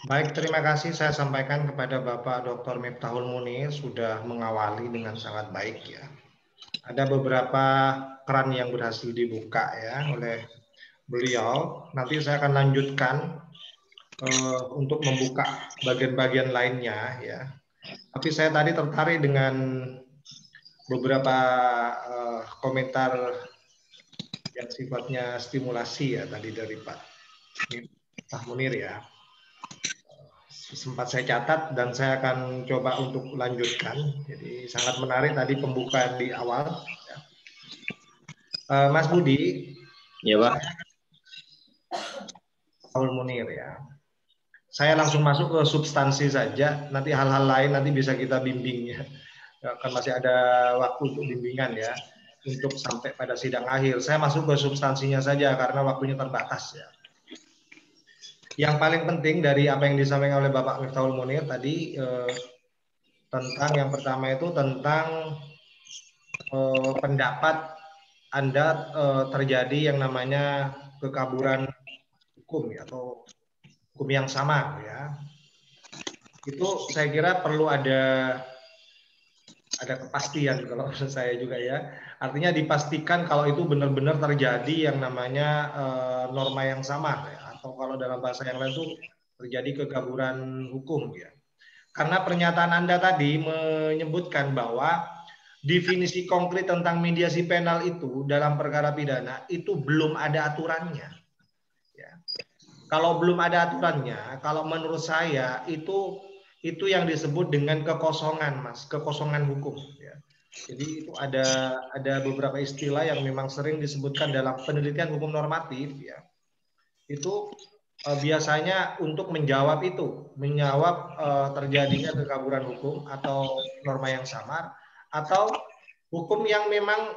Baik, terima kasih saya sampaikan kepada Bapak Dr. Miftahul Munir sudah mengawali dengan sangat baik ya. Ada beberapa keran yang berhasil dibuka ya oleh beliau. Nanti saya akan lanjutkan untuk membuka bagian-bagian lainnya ya. Tapi saya tadi tertarik dengan beberapa komentar yang sifatnya stimulasi ya tadi dari Pak Munir ya. Sempat saya catat dan saya akan coba untuk lanjutkan. Jadi sangat menarik tadi pembukaan di awal. Ya. Mas Budi, ya Pak. Paul Munir ya. Saya langsung masuk ke substansi saja. Nanti hal-hal lain nanti bisa kita bimbing ya. Kan masih ada waktu untuk bimbingan ya. Untuk sampai pada sidang akhir. Saya masuk ke substansinya saja karena waktunya terbatas ya. Yang paling penting dari apa yang disampaikan oleh Bapak Miftahul Munir tadi tentang yang pertama itu tentang pendapat Anda terjadi yang namanya kekaburan hukum ya, atau hukum yang sama ya. Itu saya kira perlu ada kepastian kalau menurut saya juga ya. Artinya dipastikan kalau itu benar-benar terjadi yang namanya norma yang sama ya. Atau kalau dalam bahasa yang lain itu terjadi kekaburan hukum ya. Karena pernyataan Anda tadi menyebutkan bahwa definisi konkret tentang mediasi penal itu dalam perkara pidana itu belum ada aturannya. Ya. Kalau belum ada aturannya, kalau menurut saya itu yang disebut dengan kekosongan, Mas, kekosongan hukum. Ya. Jadi itu ada beberapa istilah yang memang sering disebutkan dalam penelitian hukum normatif, ya. Itu biasanya untuk menjawab terjadinya kekaburan hukum atau norma yang samar atau hukum yang memang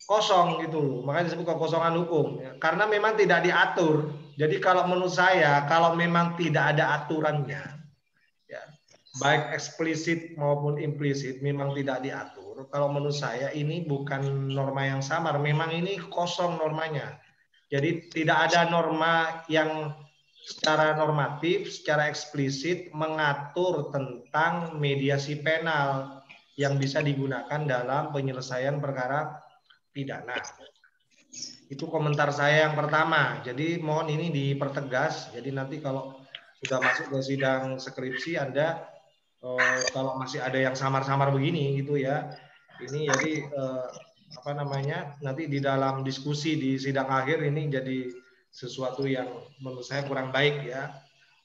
kosong gitu, makanya disebut kekosongan hukum ya. Karena memang tidak diatur. Jadi kalau menurut saya kalau memang tidak ada aturannya ya, baik eksplisit maupun implisit memang tidak diatur, kalau menurut saya ini bukan norma yang samar, memang ini kosong normanya. Jadi tidak ada norma yang secara normatif, secara eksplisit mengatur tentang mediasi penal yang bisa digunakan dalam penyelesaian perkara pidana. Itu komentar saya yang pertama. Jadi mohon ini dipertegas. Jadi nanti kalau sudah masuk ke sidang skripsi Anda kalau masih ada yang samar-samar begini gitu ya. Ini jadi nanti di dalam diskusi di sidang akhir ini jadi sesuatu yang menurut saya kurang baik ya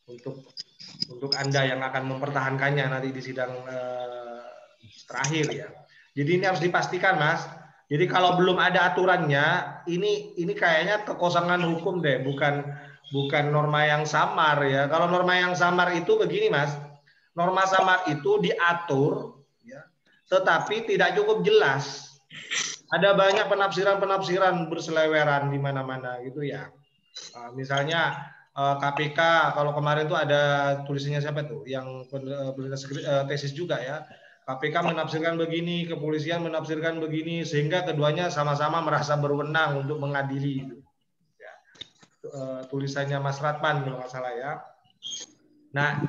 untuk Anda yang akan mempertahankannya nanti di sidang terakhir ya. Jadi ini harus dipastikan, Mas. Jadi kalau belum ada aturannya, ini kayaknya kekosongan hukum deh, bukan norma yang samar ya. Kalau norma yang samar itu begini, Mas. Norma samar itu diatur ya, tetapi tidak cukup jelas. Ada banyak penafsiran berseleweran di mana-mana gitu ya. Misalnya KPK kalau kemarin tuh ada tulisannya siapa tuh yang tesis juga ya. KPK menafsirkan begini, kepolisian menafsirkan begini, sehingga keduanya sama-sama merasa berwenang untuk mengadili itu. Ya. Tulisannya Mas Ratman kalau nggak salah ya. Nah,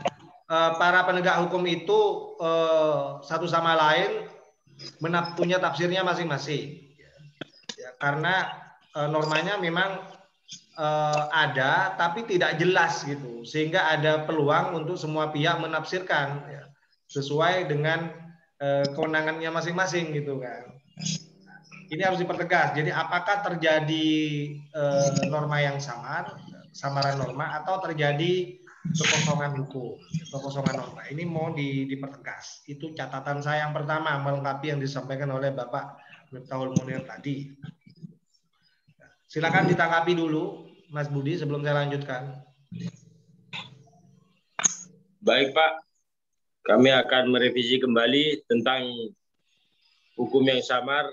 para penegak hukum itu satu sama lain punya tafsirnya masing-masing. Ya, karena normanya memang ada, tapi tidak jelas gitu, sehingga ada peluang untuk semua pihak menafsirkan ya, sesuai dengan kewenangannya masing-masing gitu kan. Ini harus dipertegas. Jadi apakah terjadi norma yang samar, samaran norma atau terjadi kekosongan hukum, kekosongan norma. Ini mau dipertegas. Itu catatan saya yang pertama melengkapi yang disampaikan oleh Bapak Miftahul Munir tadi. Silakan ditanggapi dulu, Mas Budi, sebelum saya lanjutkan. Baik, Pak. Kami akan merevisi kembali tentang hukum yang samar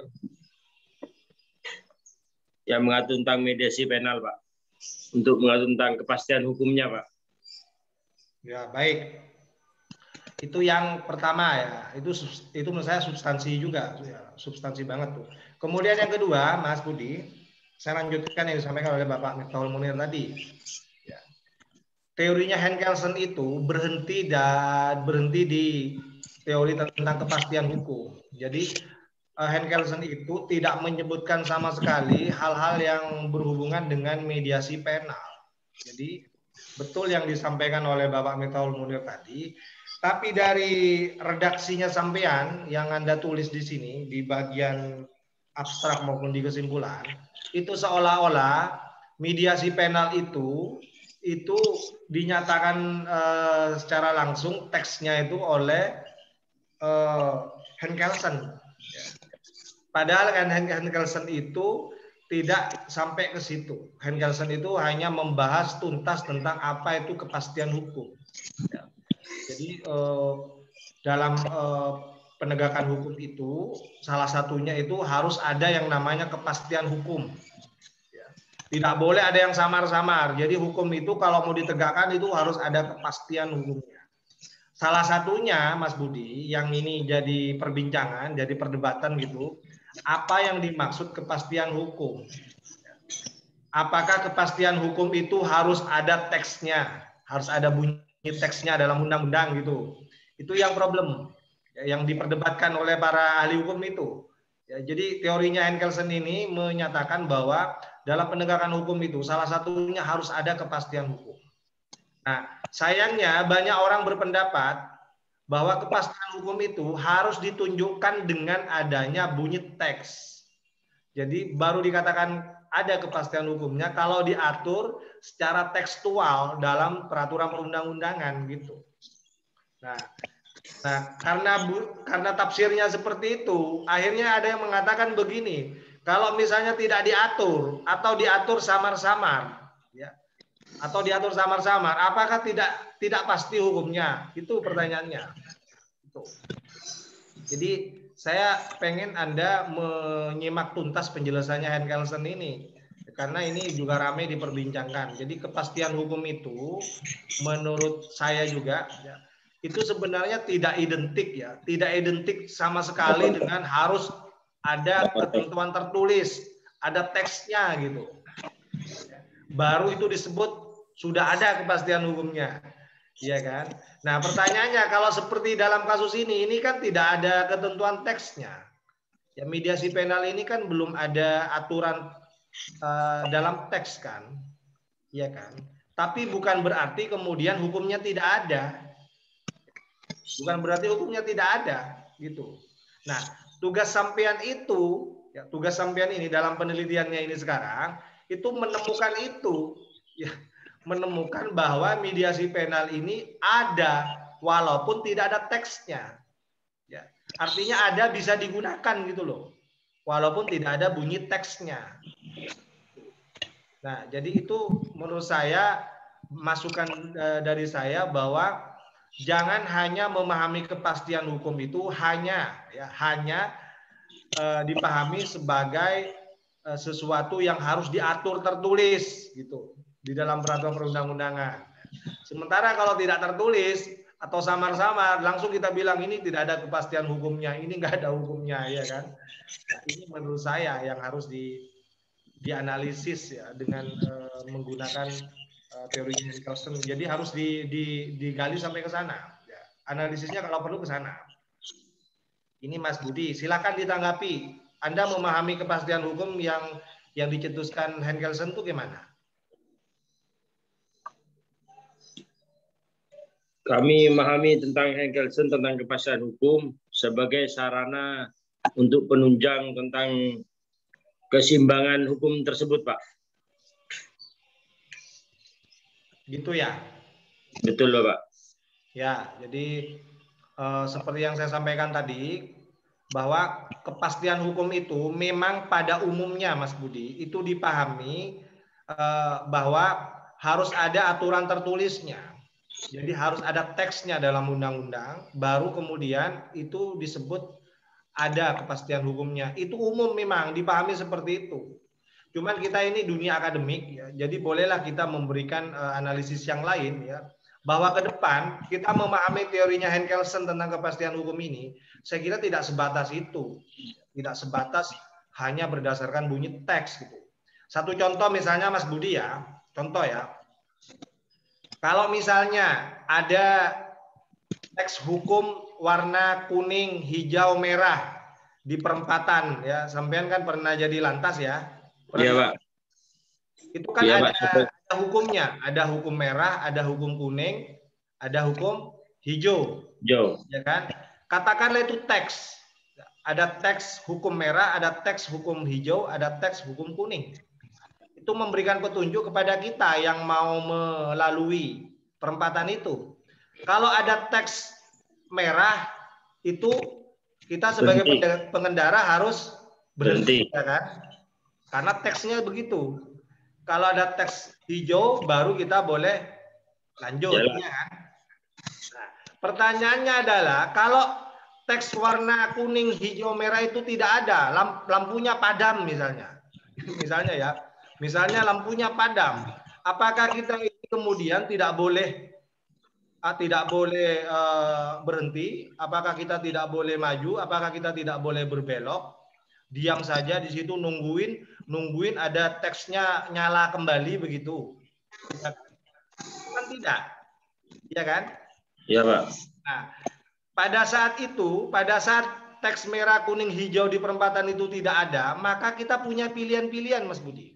yang mengatur tentang mediasi penal, Pak. Untuk mengatur tentang kepastian hukumnya, Pak. Ya, baik. Itu yang pertama ya. Itu menurut saya substansi juga, ya, substansi banget tuh. Kemudian yang kedua, Mas Budi, saya lanjutkan yang disampaikan oleh Bapak Miftahul Munir tadi. Ya. Teorinya Henkelsen itu berhenti di teori tentang kepastian hukum. Jadi Henkelsen itu tidak menyebutkan sama sekali hal-hal yang berhubungan dengan mediasi penal. Jadi betul yang disampaikan oleh Bapak Miftahul Munir tadi, tapi dari redaksinya sampean yang Anda tulis di sini di bagian abstrak maupun di kesimpulan, itu seolah-olah mediasi penal itu dinyatakan secara langsung teksnya itu oleh Henkelsen. Padahal Henkelsen itu tidak sampai ke situ. Henkelsen itu hanya membahas tuntas tentang apa itu kepastian hukum. Ya. Jadi dalam penegakan hukum itu salah satunya itu harus ada yang namanya kepastian hukum. Ya. Tidak boleh ada yang samar-samar. Jadi hukum itu kalau mau ditegakkan itu harus ada kepastian hukumnya. Salah satunya, Mas Budi, yang ini jadi perbincangan, jadi perdebatan gitu, apa yang dimaksud kepastian hukum? Apakah kepastian hukum itu harus ada teksnya, harus ada bunyi teksnya dalam undang-undang gitu? Itu yang problem, yang diperdebatkan oleh para ahli hukum itu. Ya, jadi teorinya Henkelsen ini menyatakan bahwa dalam penegakan hukum itu salah satunya harus ada kepastian hukum. Nah, sayangnya banyak orang berpendapat bahwa kepastian hukum itu harus ditunjukkan dengan adanya bunyi teks. Jadi baru dikatakan ada kepastian hukumnya kalau diatur secara tekstual dalam peraturan perundang-undangan gitu. Nah karena tafsirnya seperti itu, akhirnya ada yang mengatakan begini, kalau misalnya tidak diatur atau diatur samar-samar, ya, atau diatur samar-samar, apakah tidak pasti hukumnya? Itu pertanyaannya. Itu. Jadi saya pengen Anda menyimak tuntas penjelasannya Henkelsen ini, karena ini juga ramai diperbincangkan. Jadi kepastian hukum itu, menurut saya juga, ya, itu sebenarnya tidak identik ya, tidak identik sama sekali dengan harus ada ketentuan tertulis, ada teksnya gitu. Baru itu disebut sudah ada kepastian hukumnya, iya kan? Nah pertanyaannya kalau seperti dalam kasus ini kan tidak ada ketentuan teksnya. Ya mediasi penal ini kan belum ada aturan dalam teks kan, iya kan? Tapi bukan berarti kemudian hukumnya tidak ada. Bukan berarti hukumnya tidak ada, gitu. Nah, tugas sampean itu, ya, tugas sampean ini dalam penelitiannya ini sekarang itu menemukan itu, ya, menemukan bahwa mediasi penal ini ada walaupun tidak ada teksnya. Ya, artinya ada bisa digunakan gitu loh, walaupun tidak ada bunyi teksnya. Nah, jadi itu menurut saya masukan dari saya bahwa jangan hanya memahami kepastian hukum itu hanya dipahami sebagai sesuatu yang harus diatur tertulis gitu di dalam peraturan perundang-undangan. Sementara kalau tidak tertulis atau samar-samar langsung kita bilang ini tidak ada kepastian hukumnya, ini nggak ada hukumnya, ya kan? Nah, ini menurut saya yang harus dianalisis ya dengan menggunakan teori Henkelsen. Jadi harus digali sampai ke sana. Ya, analisisnya kalau perlu ke sana. Ini Mas Budi, silakan ditanggapi. Anda memahami kepastian hukum yang dicetuskan Henkelsen itu gimana? Kami memahami tentang Henkelsen tentang kepastian hukum sebagai sarana untuk penunjang tentang keseimbangan hukum tersebut, Pak. Gitu ya. Betul, Bapak. Ya, jadi seperti yang saya sampaikan tadi, bahwa kepastian hukum itu memang pada umumnya, Mas Budi, itu dipahami bahwa harus ada aturan tertulisnya. Jadi harus ada teksnya dalam undang-undang, baru kemudian itu disebut ada kepastian hukumnya. Itu umum memang dipahami seperti itu. Cuman kita ini dunia akademik, ya, jadi bolehlah kita memberikan analisis yang lain, ya, bahwa ke depan kita memahami teorinya Henkelsen tentang kepastian hukum ini, saya kira tidak sebatas itu, tidak sebatas hanya berdasarkan bunyi teks gitu. Satu contoh misalnya Mas Budi ya, contoh ya, kalau misalnya ada teks hukum warna kuning, hijau, merah di perempatan, ya, sampean kan pernah jadi lantas ya? Iya, Pak. Itu kan ya, ada Pak. hukumnya, ada hukum merah, ada hukum kuning, ada hukum hijau, ya kan? Katakanlah itu teks, ada teks hukum merah, ada teks hukum hijau, ada teks hukum kuning. Itu memberikan petunjuk kepada kita yang mau melalui perempatan itu. Kalau ada teks merah, itu kita sebagai pengendara harus berhenti, ya kan? Karena teksnya begitu. Kalau ada teks hijau, baru kita boleh lanjut. Ya kan? Nah, pertanyaannya adalah, kalau teks warna kuning, hijau, merah itu tidak ada, lampunya padam misalnya. Misalnya ya, misalnya lampunya padam. Apakah kita ini kemudian tidak boleh berhenti? Apakah kita tidak boleh maju? Apakah kita tidak boleh berbelok? Diam saja di situ nungguin ada teksnya nyala kembali begitu, kan tidak, ya kan? Iya, Pak. Nah, pada saat teks merah, kuning, hijau di perempatan itu tidak ada, maka kita punya pilihan-pilihan, Mas Budi.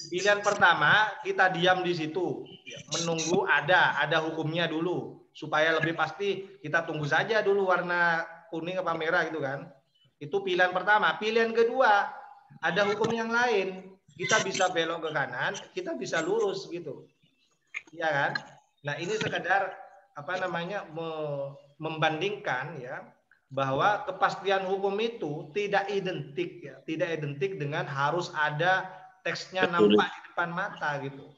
Pilihan pertama, kita diam di situ, menunggu ada hukumnya dulu, supaya lebih pasti kita tunggu saja dulu warna kuning apa merah gitu kan. Itu pilihan pertama. Pilihan kedua, ada hukum yang lain. Kita bisa belok ke kanan, kita bisa lurus gitu. Ya kan? Nah, ini sekedar membandingkan ya, bahwa kepastian hukum itu tidak identik dengan harus ada teksnya nampak di depan mata gitu.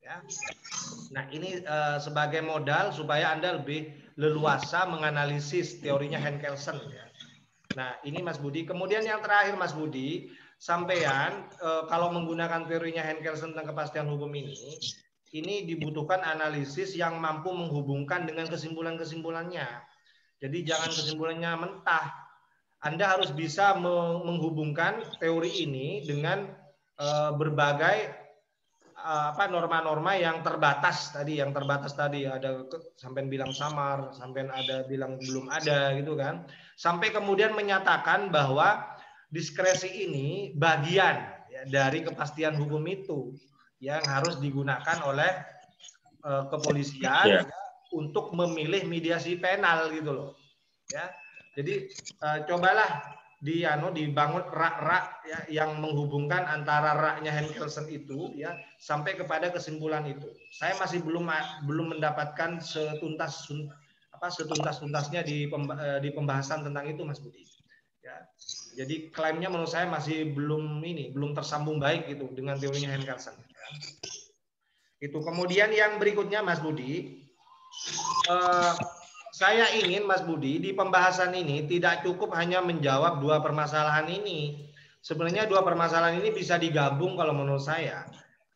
Ya. Nah, ini sebagai modal supaya Anda lebih leluasa menganalisis teorinya Henkelsen ya. Nah, ini Mas Budi. Kemudian yang terakhir Mas Budi, sampean kalau menggunakan teorinya Henkelsen tentang kepastian hukum ini dibutuhkan analisis yang mampu menghubungkan dengan kesimpulan-kesimpulannya. Jadi jangan kesimpulannya mentah. Anda harus bisa menghubungkan teori ini dengan berbagai norma-norma yang terbatas tadi, ada sampai bilang samar, sampai ada bilang belum ada gitu kan, sampai kemudian menyatakan bahwa diskresi ini bagian ya, dari kepastian hukum itu yang harus digunakan oleh kepolisian ya, untuk memilih mediasi penal gitu loh ya. Jadi cobalah dibangun rak-rak ya, yang menghubungkan antara raknya Henkelsen itu ya sampai kepada kesimpulan itu. Saya masih belum mendapatkan setuntas-tuntasnya di pembahasan tentang itu, Mas Budi. Ya. Jadi klaimnya menurut saya masih belum tersambung baik gitu dengan teorinya Henkelsen. Ya. Itu. Kemudian yang berikutnya, Mas Budi, saya ingin Mas Budi di pembahasan ini tidak cukup hanya menjawab dua permasalahan ini. Sebenarnya dua permasalahan ini bisa digabung kalau menurut saya.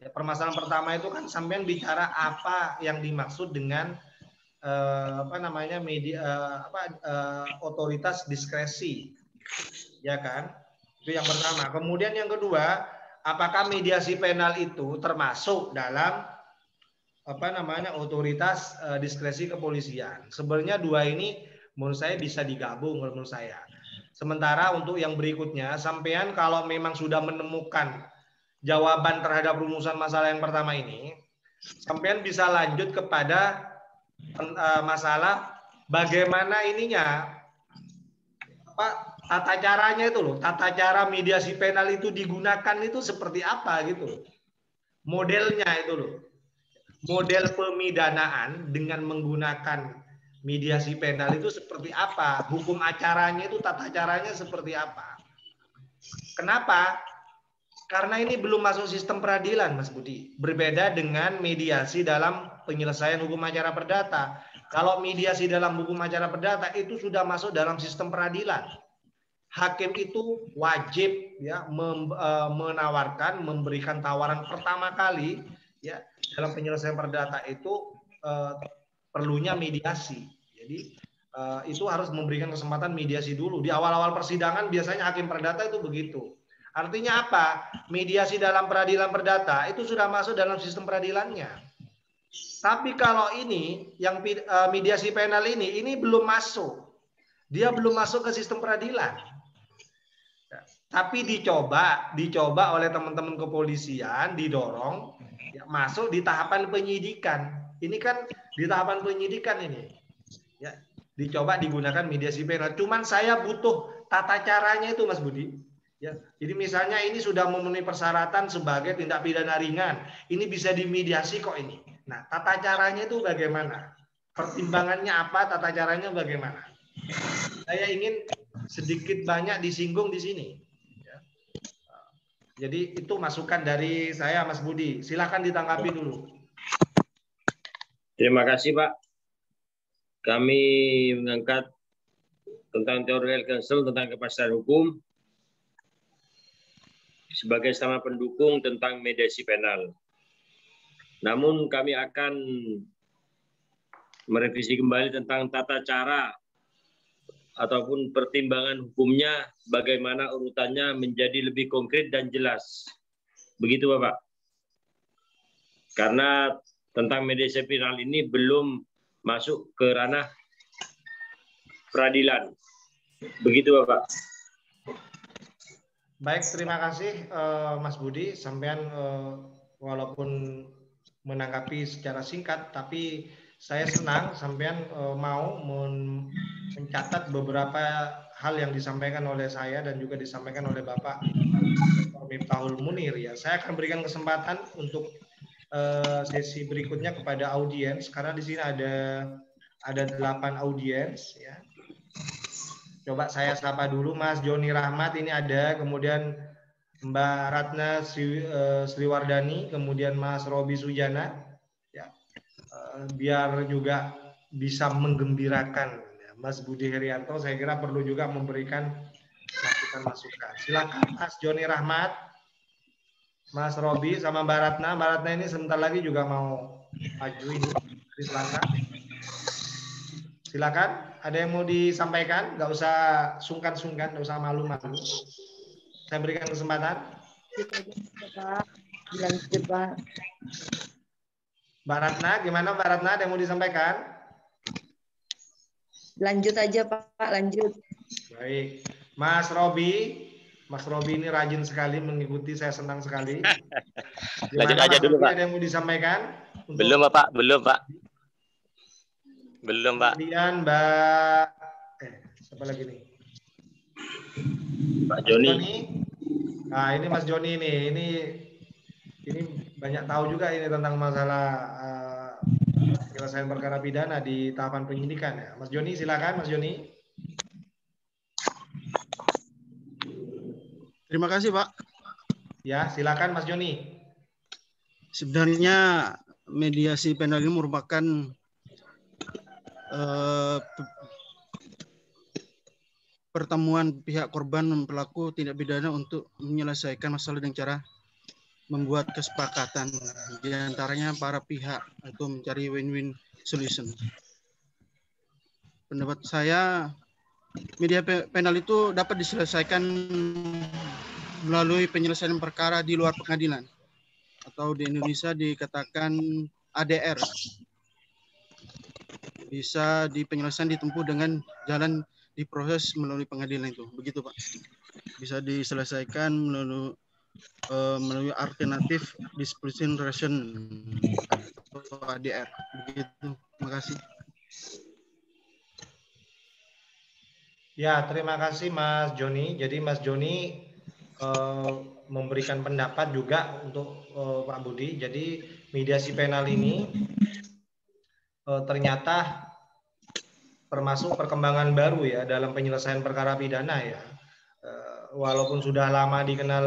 Ya, permasalahan pertama itu kan sampean bicara apa yang dimaksud dengan otoritas diskresi, ya kan? Itu yang pertama. Kemudian yang kedua, apakah mediasi penal itu termasuk dalam otoritas diskresi kepolisian? Sebenarnya dua ini menurut saya bisa digabung menurut saya. Sementara untuk yang berikutnya, sampean kalau memang sudah menemukan jawaban terhadap rumusan masalah yang pertama ini, sampean bisa lanjut kepada masalah bagaimana tata caranya itu loh, tata cara mediasi penal itu digunakan itu seperti apa gitu loh. Modelnya itu loh. model pemidanaan dengan menggunakan mediasi penal itu seperti apa? Hukum acaranya itu tata caranya seperti apa? Kenapa? Karena ini belum masuk sistem peradilan, Mas Budi. Berbeda dengan mediasi dalam penyelesaian hukum acara perdata. Kalau mediasi dalam hukum acara perdata itu sudah masuk dalam sistem peradilan. Hakim itu wajib ya menawarkan, memberikan tawaran pertama kali ya dalam penyelesaian perdata itu perlunya mediasi. Jadi itu harus memberikan kesempatan mediasi dulu. Di awal-awal persidangan biasanya hakim perdata itu begitu. Artinya apa? Mediasi dalam peradilan perdata itu sudah masuk dalam sistem peradilannya. Tapi kalau ini yang mediasi penal ini belum masuk. Dia belum masuk ke sistem peradilan. Tapi dicoba oleh teman-teman kepolisian, didorong ya, masuk di tahapan penyidikan. Ini kan di tahapan penyidikan ini. Ya, dicoba digunakan mediasi penal. Cuman saya butuh tata caranya itu, Mas Budi. Ya, jadi misalnya ini sudah memenuhi persyaratan sebagai tindak pidana ringan, ini bisa dimediasi kok ini. Nah, tata caranya itu bagaimana? Pertimbangannya apa? Tata caranya bagaimana? Saya ingin sedikit banyak disinggung di sini. Ya. Jadi itu masukan dari saya, Mas Budi. Silakan ditanggapi dulu. Terima kasih, Pak. Kami mengangkat tentang teori counsel tentang kepastian hukum sebagai sama pendukung tentang mediasi penal. Namun kami akan merevisi kembali tentang tata cara ataupun pertimbangan hukumnya, bagaimana urutannya menjadi lebih konkret dan jelas. Begitu, Bapak. Karena tentang mediasi penal ini belum masuk ke ranah peradilan. Begitu, Bapak. Baik, terima kasih Mas Budi. Sampean walaupun menanggapi secara singkat, tapi saya senang sampean mau mencatat beberapa hal yang disampaikan oleh saya dan juga disampaikan oleh Bapak Miftahul Munir. Ya, saya akan berikan kesempatan untuk sesi berikutnya kepada audiens, karena di sini ada 8 audiens. Ya. Coba saya sapa dulu Mas Joni Rahmat, ini ada, kemudian Mbak Ratna Sriwardani, kemudian Mas Robi Sujana, ya, biar juga bisa menggembirakan Mas Budi Herianto. Saya kira perlu juga memberikan masukan-masukan. Silakan Mas Joni Rahmat, Mas Robi, sama Mbak Ratna. Mbak Ratna ini sebentar lagi juga mau maju ini di Selasa. Silakan. Ada yang mau disampaikan? Nggak usah sungkan-sungkan, nggak usah malu-malu. Saya berikan kesempatan. Lanjut, Pak. Mbak Ratna, gimana Mbak Ratna? Ada yang mau disampaikan? Lanjut aja, Pak. Lanjut. Baik. Mas Robi ini rajin sekali mengikuti, saya senang sekali. Lanjut aja dulu, Pak. Ada yang mau disampaikan? Belum, Pak. Belum, Pak. Belum, Pak. Kemudian Mbak, siapa lagi nih? Pak Joni. Nah, ini Mas Joni nih. Ini banyak tahu juga ini tentang masalah penyelesaian perkara pidana di tahapan penyidikan ya. Mas Joni, silakan Mas Joni. Terima kasih, Pak. Ya, silakan Mas Joni. Sebenarnya mediasi penal ini merupakan pertemuan pihak korban dan pelaku tindak pidana untuk menyelesaikan masalah dengan cara membuat kesepakatan di antaranya para pihak atau mencari win-win solution. Pendapat saya, mediasi penal itu dapat diselesaikan melalui penyelesaian perkara di luar pengadilan atau di Indonesia dikatakan ADR. Bisa di penyelesaian ditempuh dengan jalan diproses melalui pengadilan itu. Begitu, Pak. Bisa diselesaikan melalui alternatif dispute resolution atau ADR. Begitu. Terima kasih. Ya, terima kasih Mas Joni. Jadi Mas Joni memberikan pendapat juga untuk Pak Budi. Jadi mediasi penal ini ternyata termasuk perkembangan baru ya dalam penyelesaian perkara pidana ya. Walaupun sudah lama dikenal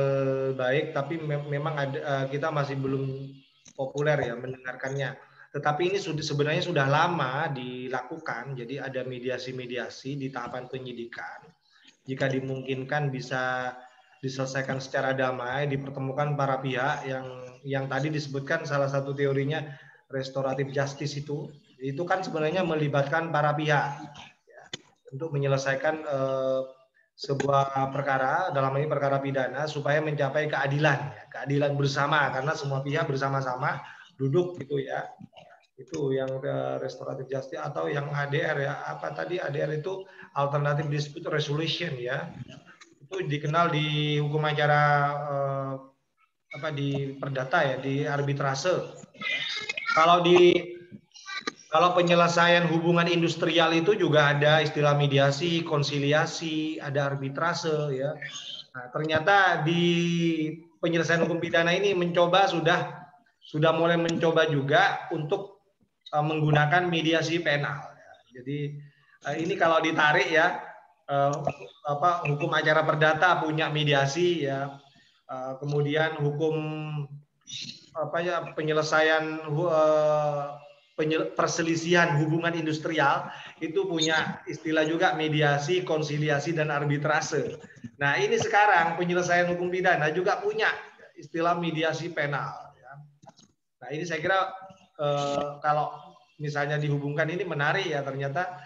baik, tapi memang kita masih belum populer ya mendengarkannya. Tetapi ini sebenarnya sudah lama dilakukan. Jadi ada mediasi-mediasi di tahapan penyidikan. Jika dimungkinkan bisa diselesaikan secara damai, dipertemukan para pihak yang tadi disebutkan salah satu teorinya restoratif justice itu kan sebenarnya melibatkan para pihak ya, untuk menyelesaikan sebuah perkara, dalam ini perkara pidana, supaya mencapai keadilan, ya, keadilan bersama, karena semua pihak bersama-sama duduk gitu ya. Itu yang restoratif justice atau yang ADR ya. Apa tadi ADR itu alternative dispute resolution ya. Itu dikenal di hukum acara di perdata ya, di arbitrase. Kalau penyelesaian hubungan industrial itu juga ada istilah mediasi, konsiliasi, ada arbitrase ya. Nah, ternyata di penyelesaian hukum pidana ini sudah mulai mencoba juga untuk menggunakan mediasi penal. Jadi ini kalau ditarik ya, hukum acara perdata punya mediasi ya, kemudian hukum penyelesaian perselisihan hubungan industrial itu punya istilah juga mediasi, konsiliasi, dan arbitrase. Nah ini sekarang penyelesaian hukum pidana juga punya istilah mediasi penal. Nah ini saya kira kalau misalnya dihubungkan ini menarik ya, ternyata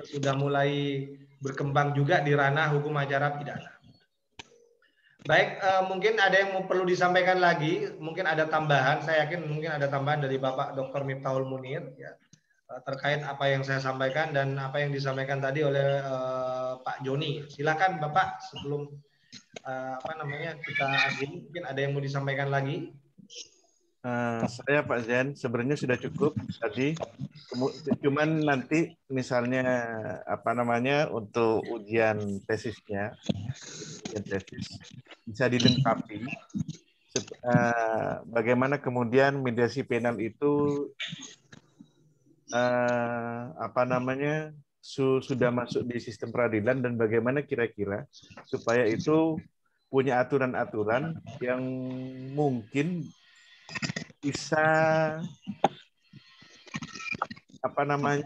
sudah mulai berkembang juga di ranah hukum acara pidana. Baik, mungkin ada yang perlu disampaikan lagi, mungkin ada tambahan, saya yakin mungkin ada tambahan dari Bapak Dr. Miftahul Munir ya, terkait apa yang saya sampaikan dan apa yang disampaikan tadi oleh Pak Joni. Silakan Bapak sebelum kita akhiri, mungkin ada yang mau disampaikan lagi. Saya Pak Zen sebenarnya sudah cukup tadi, cuman nanti misalnya untuk ujian tesisnya, tesis bisa dilengkapi bagaimana kemudian mediasi penal itu sudah masuk di sistem peradilan dan bagaimana kira-kira supaya itu punya aturan-aturan yang mungkin bisa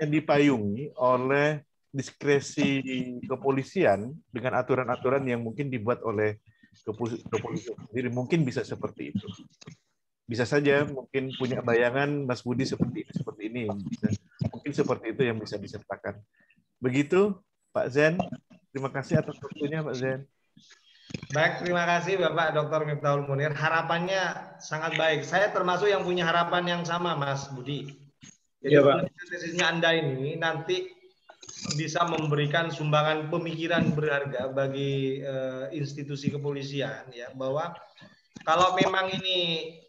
dipayungi oleh diskresi kepolisian dengan aturan-aturan yang mungkin dibuat oleh kepolisian sendiri. Mungkin bisa seperti itu. Bisa saja mungkin punya bayangan Mas Budi seperti ini. Mungkin seperti itu yang bisa disertakan. Begitu Pak Zen. Terima kasih atas waktunya Pak Zen. Baik, terima kasih Bapak Dr. Miftahul Munir. Harapannya sangat baik. Saya termasuk yang punya harapan yang sama, Mas Budi. Jadi ya, tesisnya Anda ini nanti bisa memberikan sumbangan pemikiran berharga bagi institusi kepolisian, ya, bahwa kalau memang ini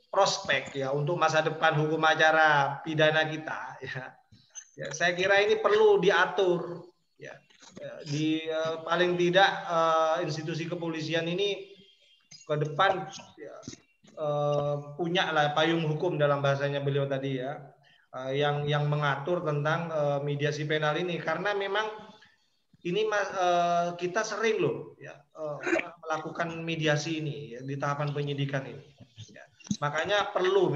prospek ya untuk masa depan hukum acara pidana kita, ya saya kira ini perlu diatur. Ya. Paling tidak institusi kepolisian ini ke depan ya, punya lah payung hukum dalam bahasanya beliau tadi ya, yang mengatur tentang mediasi penal ini, karena memang ini kita sering loh ya, melakukan mediasi ini ya, di tahapan penyidikan ini. Ya. Makanya perlu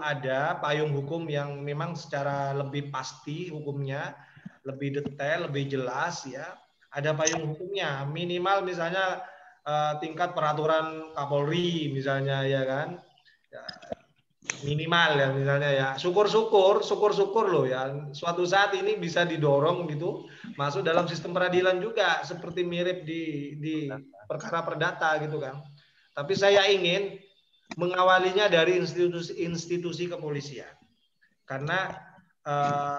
ada payung hukum yang memang secara lebih pasti hukumnya, lebih detail, lebih jelas ya. Ada payung hukumnya, minimal misalnya tingkat peraturan Kapolri misalnya ya kan. Ya, minimal ya misalnya ya. Syukur-syukur loh ya. Suatu saat ini bisa didorong gitu masuk dalam sistem peradilan juga seperti mirip di perkara perdata gitu kan. Tapi saya ingin mengawalinya dari institusi kepolisian. Karena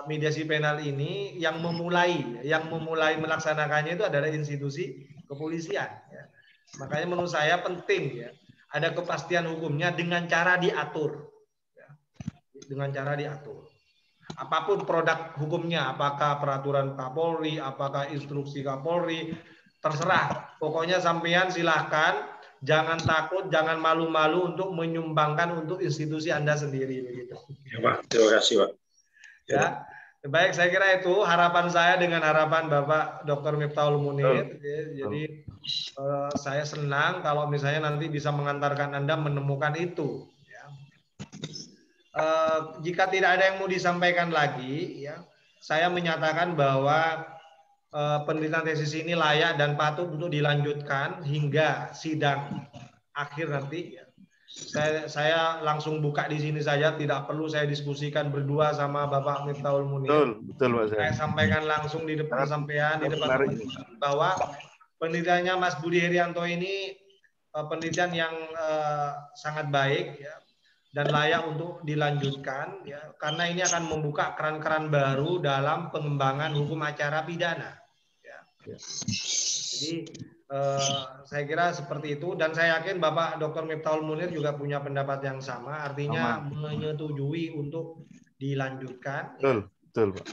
mediasi penal ini yang memulai melaksanakannya itu adalah institusi kepolisian. Ya. Makanya menurut saya penting ya ada kepastian hukumnya dengan cara diatur, ya. Dengan cara diatur. Apapun produk hukumnya, apakah peraturan Kapolri, apakah instruksi Kapolri, terserah. Pokoknya sampean silahkan, jangan takut, jangan malu-malu untuk menyumbangkan untuk institusi Anda sendiri begitu. Ya, Pak. Terima kasih, Pak. Ya. Baik, saya kira itu harapan saya dengan harapan Bapak Dr. Miftahul Munir. Jadi saya senang kalau misalnya nanti bisa mengantarkan Anda menemukan itu. Ya. Jika tidak ada yang mau disampaikan lagi, ya, saya menyatakan bahwa penelitian tesis ini layak dan patut untuk dilanjutkan hingga sidang akhir nanti. Ya. Saya langsung buka di sini saja, tidak perlu saya diskusikan berdua sama Bapak Miftahul Munir. Betul, Pak. Saya sampaikan langsung di depan sampean, di depan bahwa penelitiannya Mas Budi Herianto ini penelitian yang sangat baik, ya, dan layak untuk dilanjutkan, ya, karena ini akan membuka keran-keran baru dalam pengembangan hukum acara pidana. Ya. Jadi saya kira seperti itu, dan saya yakin Bapak Dr. Miftahul Munir juga punya pendapat yang sama, artinya menyetujui untuk dilanjutkan. Betul, Pak.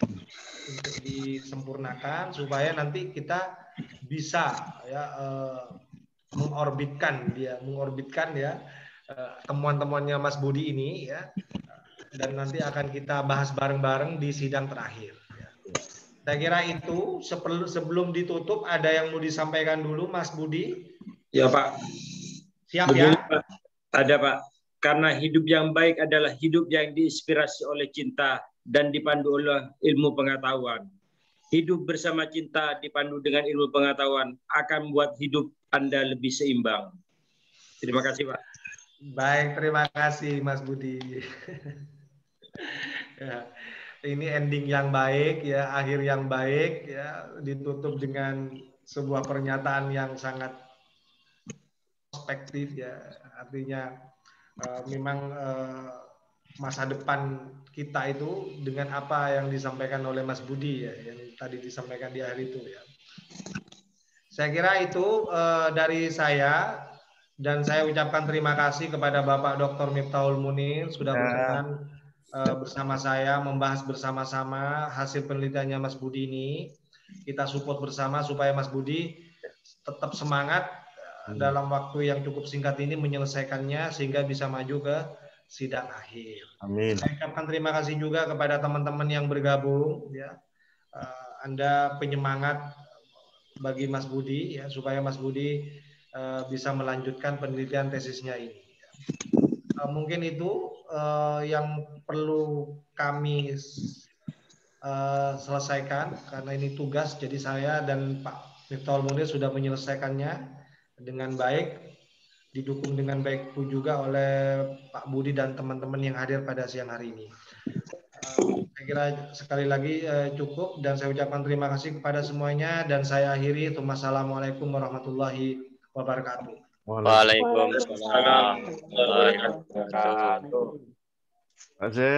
Untuk disempurnakan supaya nanti kita bisa, ya, mengorbitkan ya temuan-temuannya Mas Budi ini, ya, dan nanti akan kita bahas bareng-bareng di sidang terakhir. Saya kira itu. Sebelum ditutup, ada yang mau disampaikan dulu, Mas Budi? Ya, Pak. Siap. Begini, Ya, Pak. Ada, Pak. Karena hidup yang baik adalah hidup yang diinspirasi oleh cinta dan dipandu oleh ilmu pengetahuan. Hidup bersama cinta dipandu dengan ilmu pengetahuan akan membuat hidup Anda lebih seimbang. Terima kasih, Pak. Baik, terima kasih Mas Budi. Ya. Ini ending yang baik, ya, akhir yang baik, ya, ditutup dengan sebuah pernyataan yang sangat perspektif, ya, artinya memang masa depan kita itu dengan apa yang disampaikan oleh Mas Budi, ya, yang tadi disampaikan di akhir itu, ya. Saya kira itu dari saya, dan saya ucapkan terima kasih kepada Bapak Dr. Miftahul Munir sudah berkenan bersama saya membahas bersama-sama hasil penelitiannya Mas Budi ini. Kita support bersama supaya Mas Budi tetap semangat dalam waktu yang cukup singkat ini menyelesaikannya sehingga bisa maju ke sidang akhir. Amin. Saya ucapkan terima kasih juga kepada teman-teman yang bergabung, ya. Anda penyemangat bagi Mas Budi, ya, supaya Mas Budi bisa melanjutkan penelitian tesisnya ini. Mungkin itu yang perlu kami selesaikan karena ini tugas. Jadi saya dan Pak Miftahul Munir sudah menyelesaikannya dengan baik, didukung dengan baik pun juga oleh Pak Budi dan teman-teman yang hadir pada siang hari ini. Saya kira sekali lagi cukup, dan saya ucapkan terima kasih kepada semuanya, dan saya akhiri. Wassalamualaikum warahmatullahi wabarakatuh. Waalaikumsalam warahmatullahi wabarakatuh.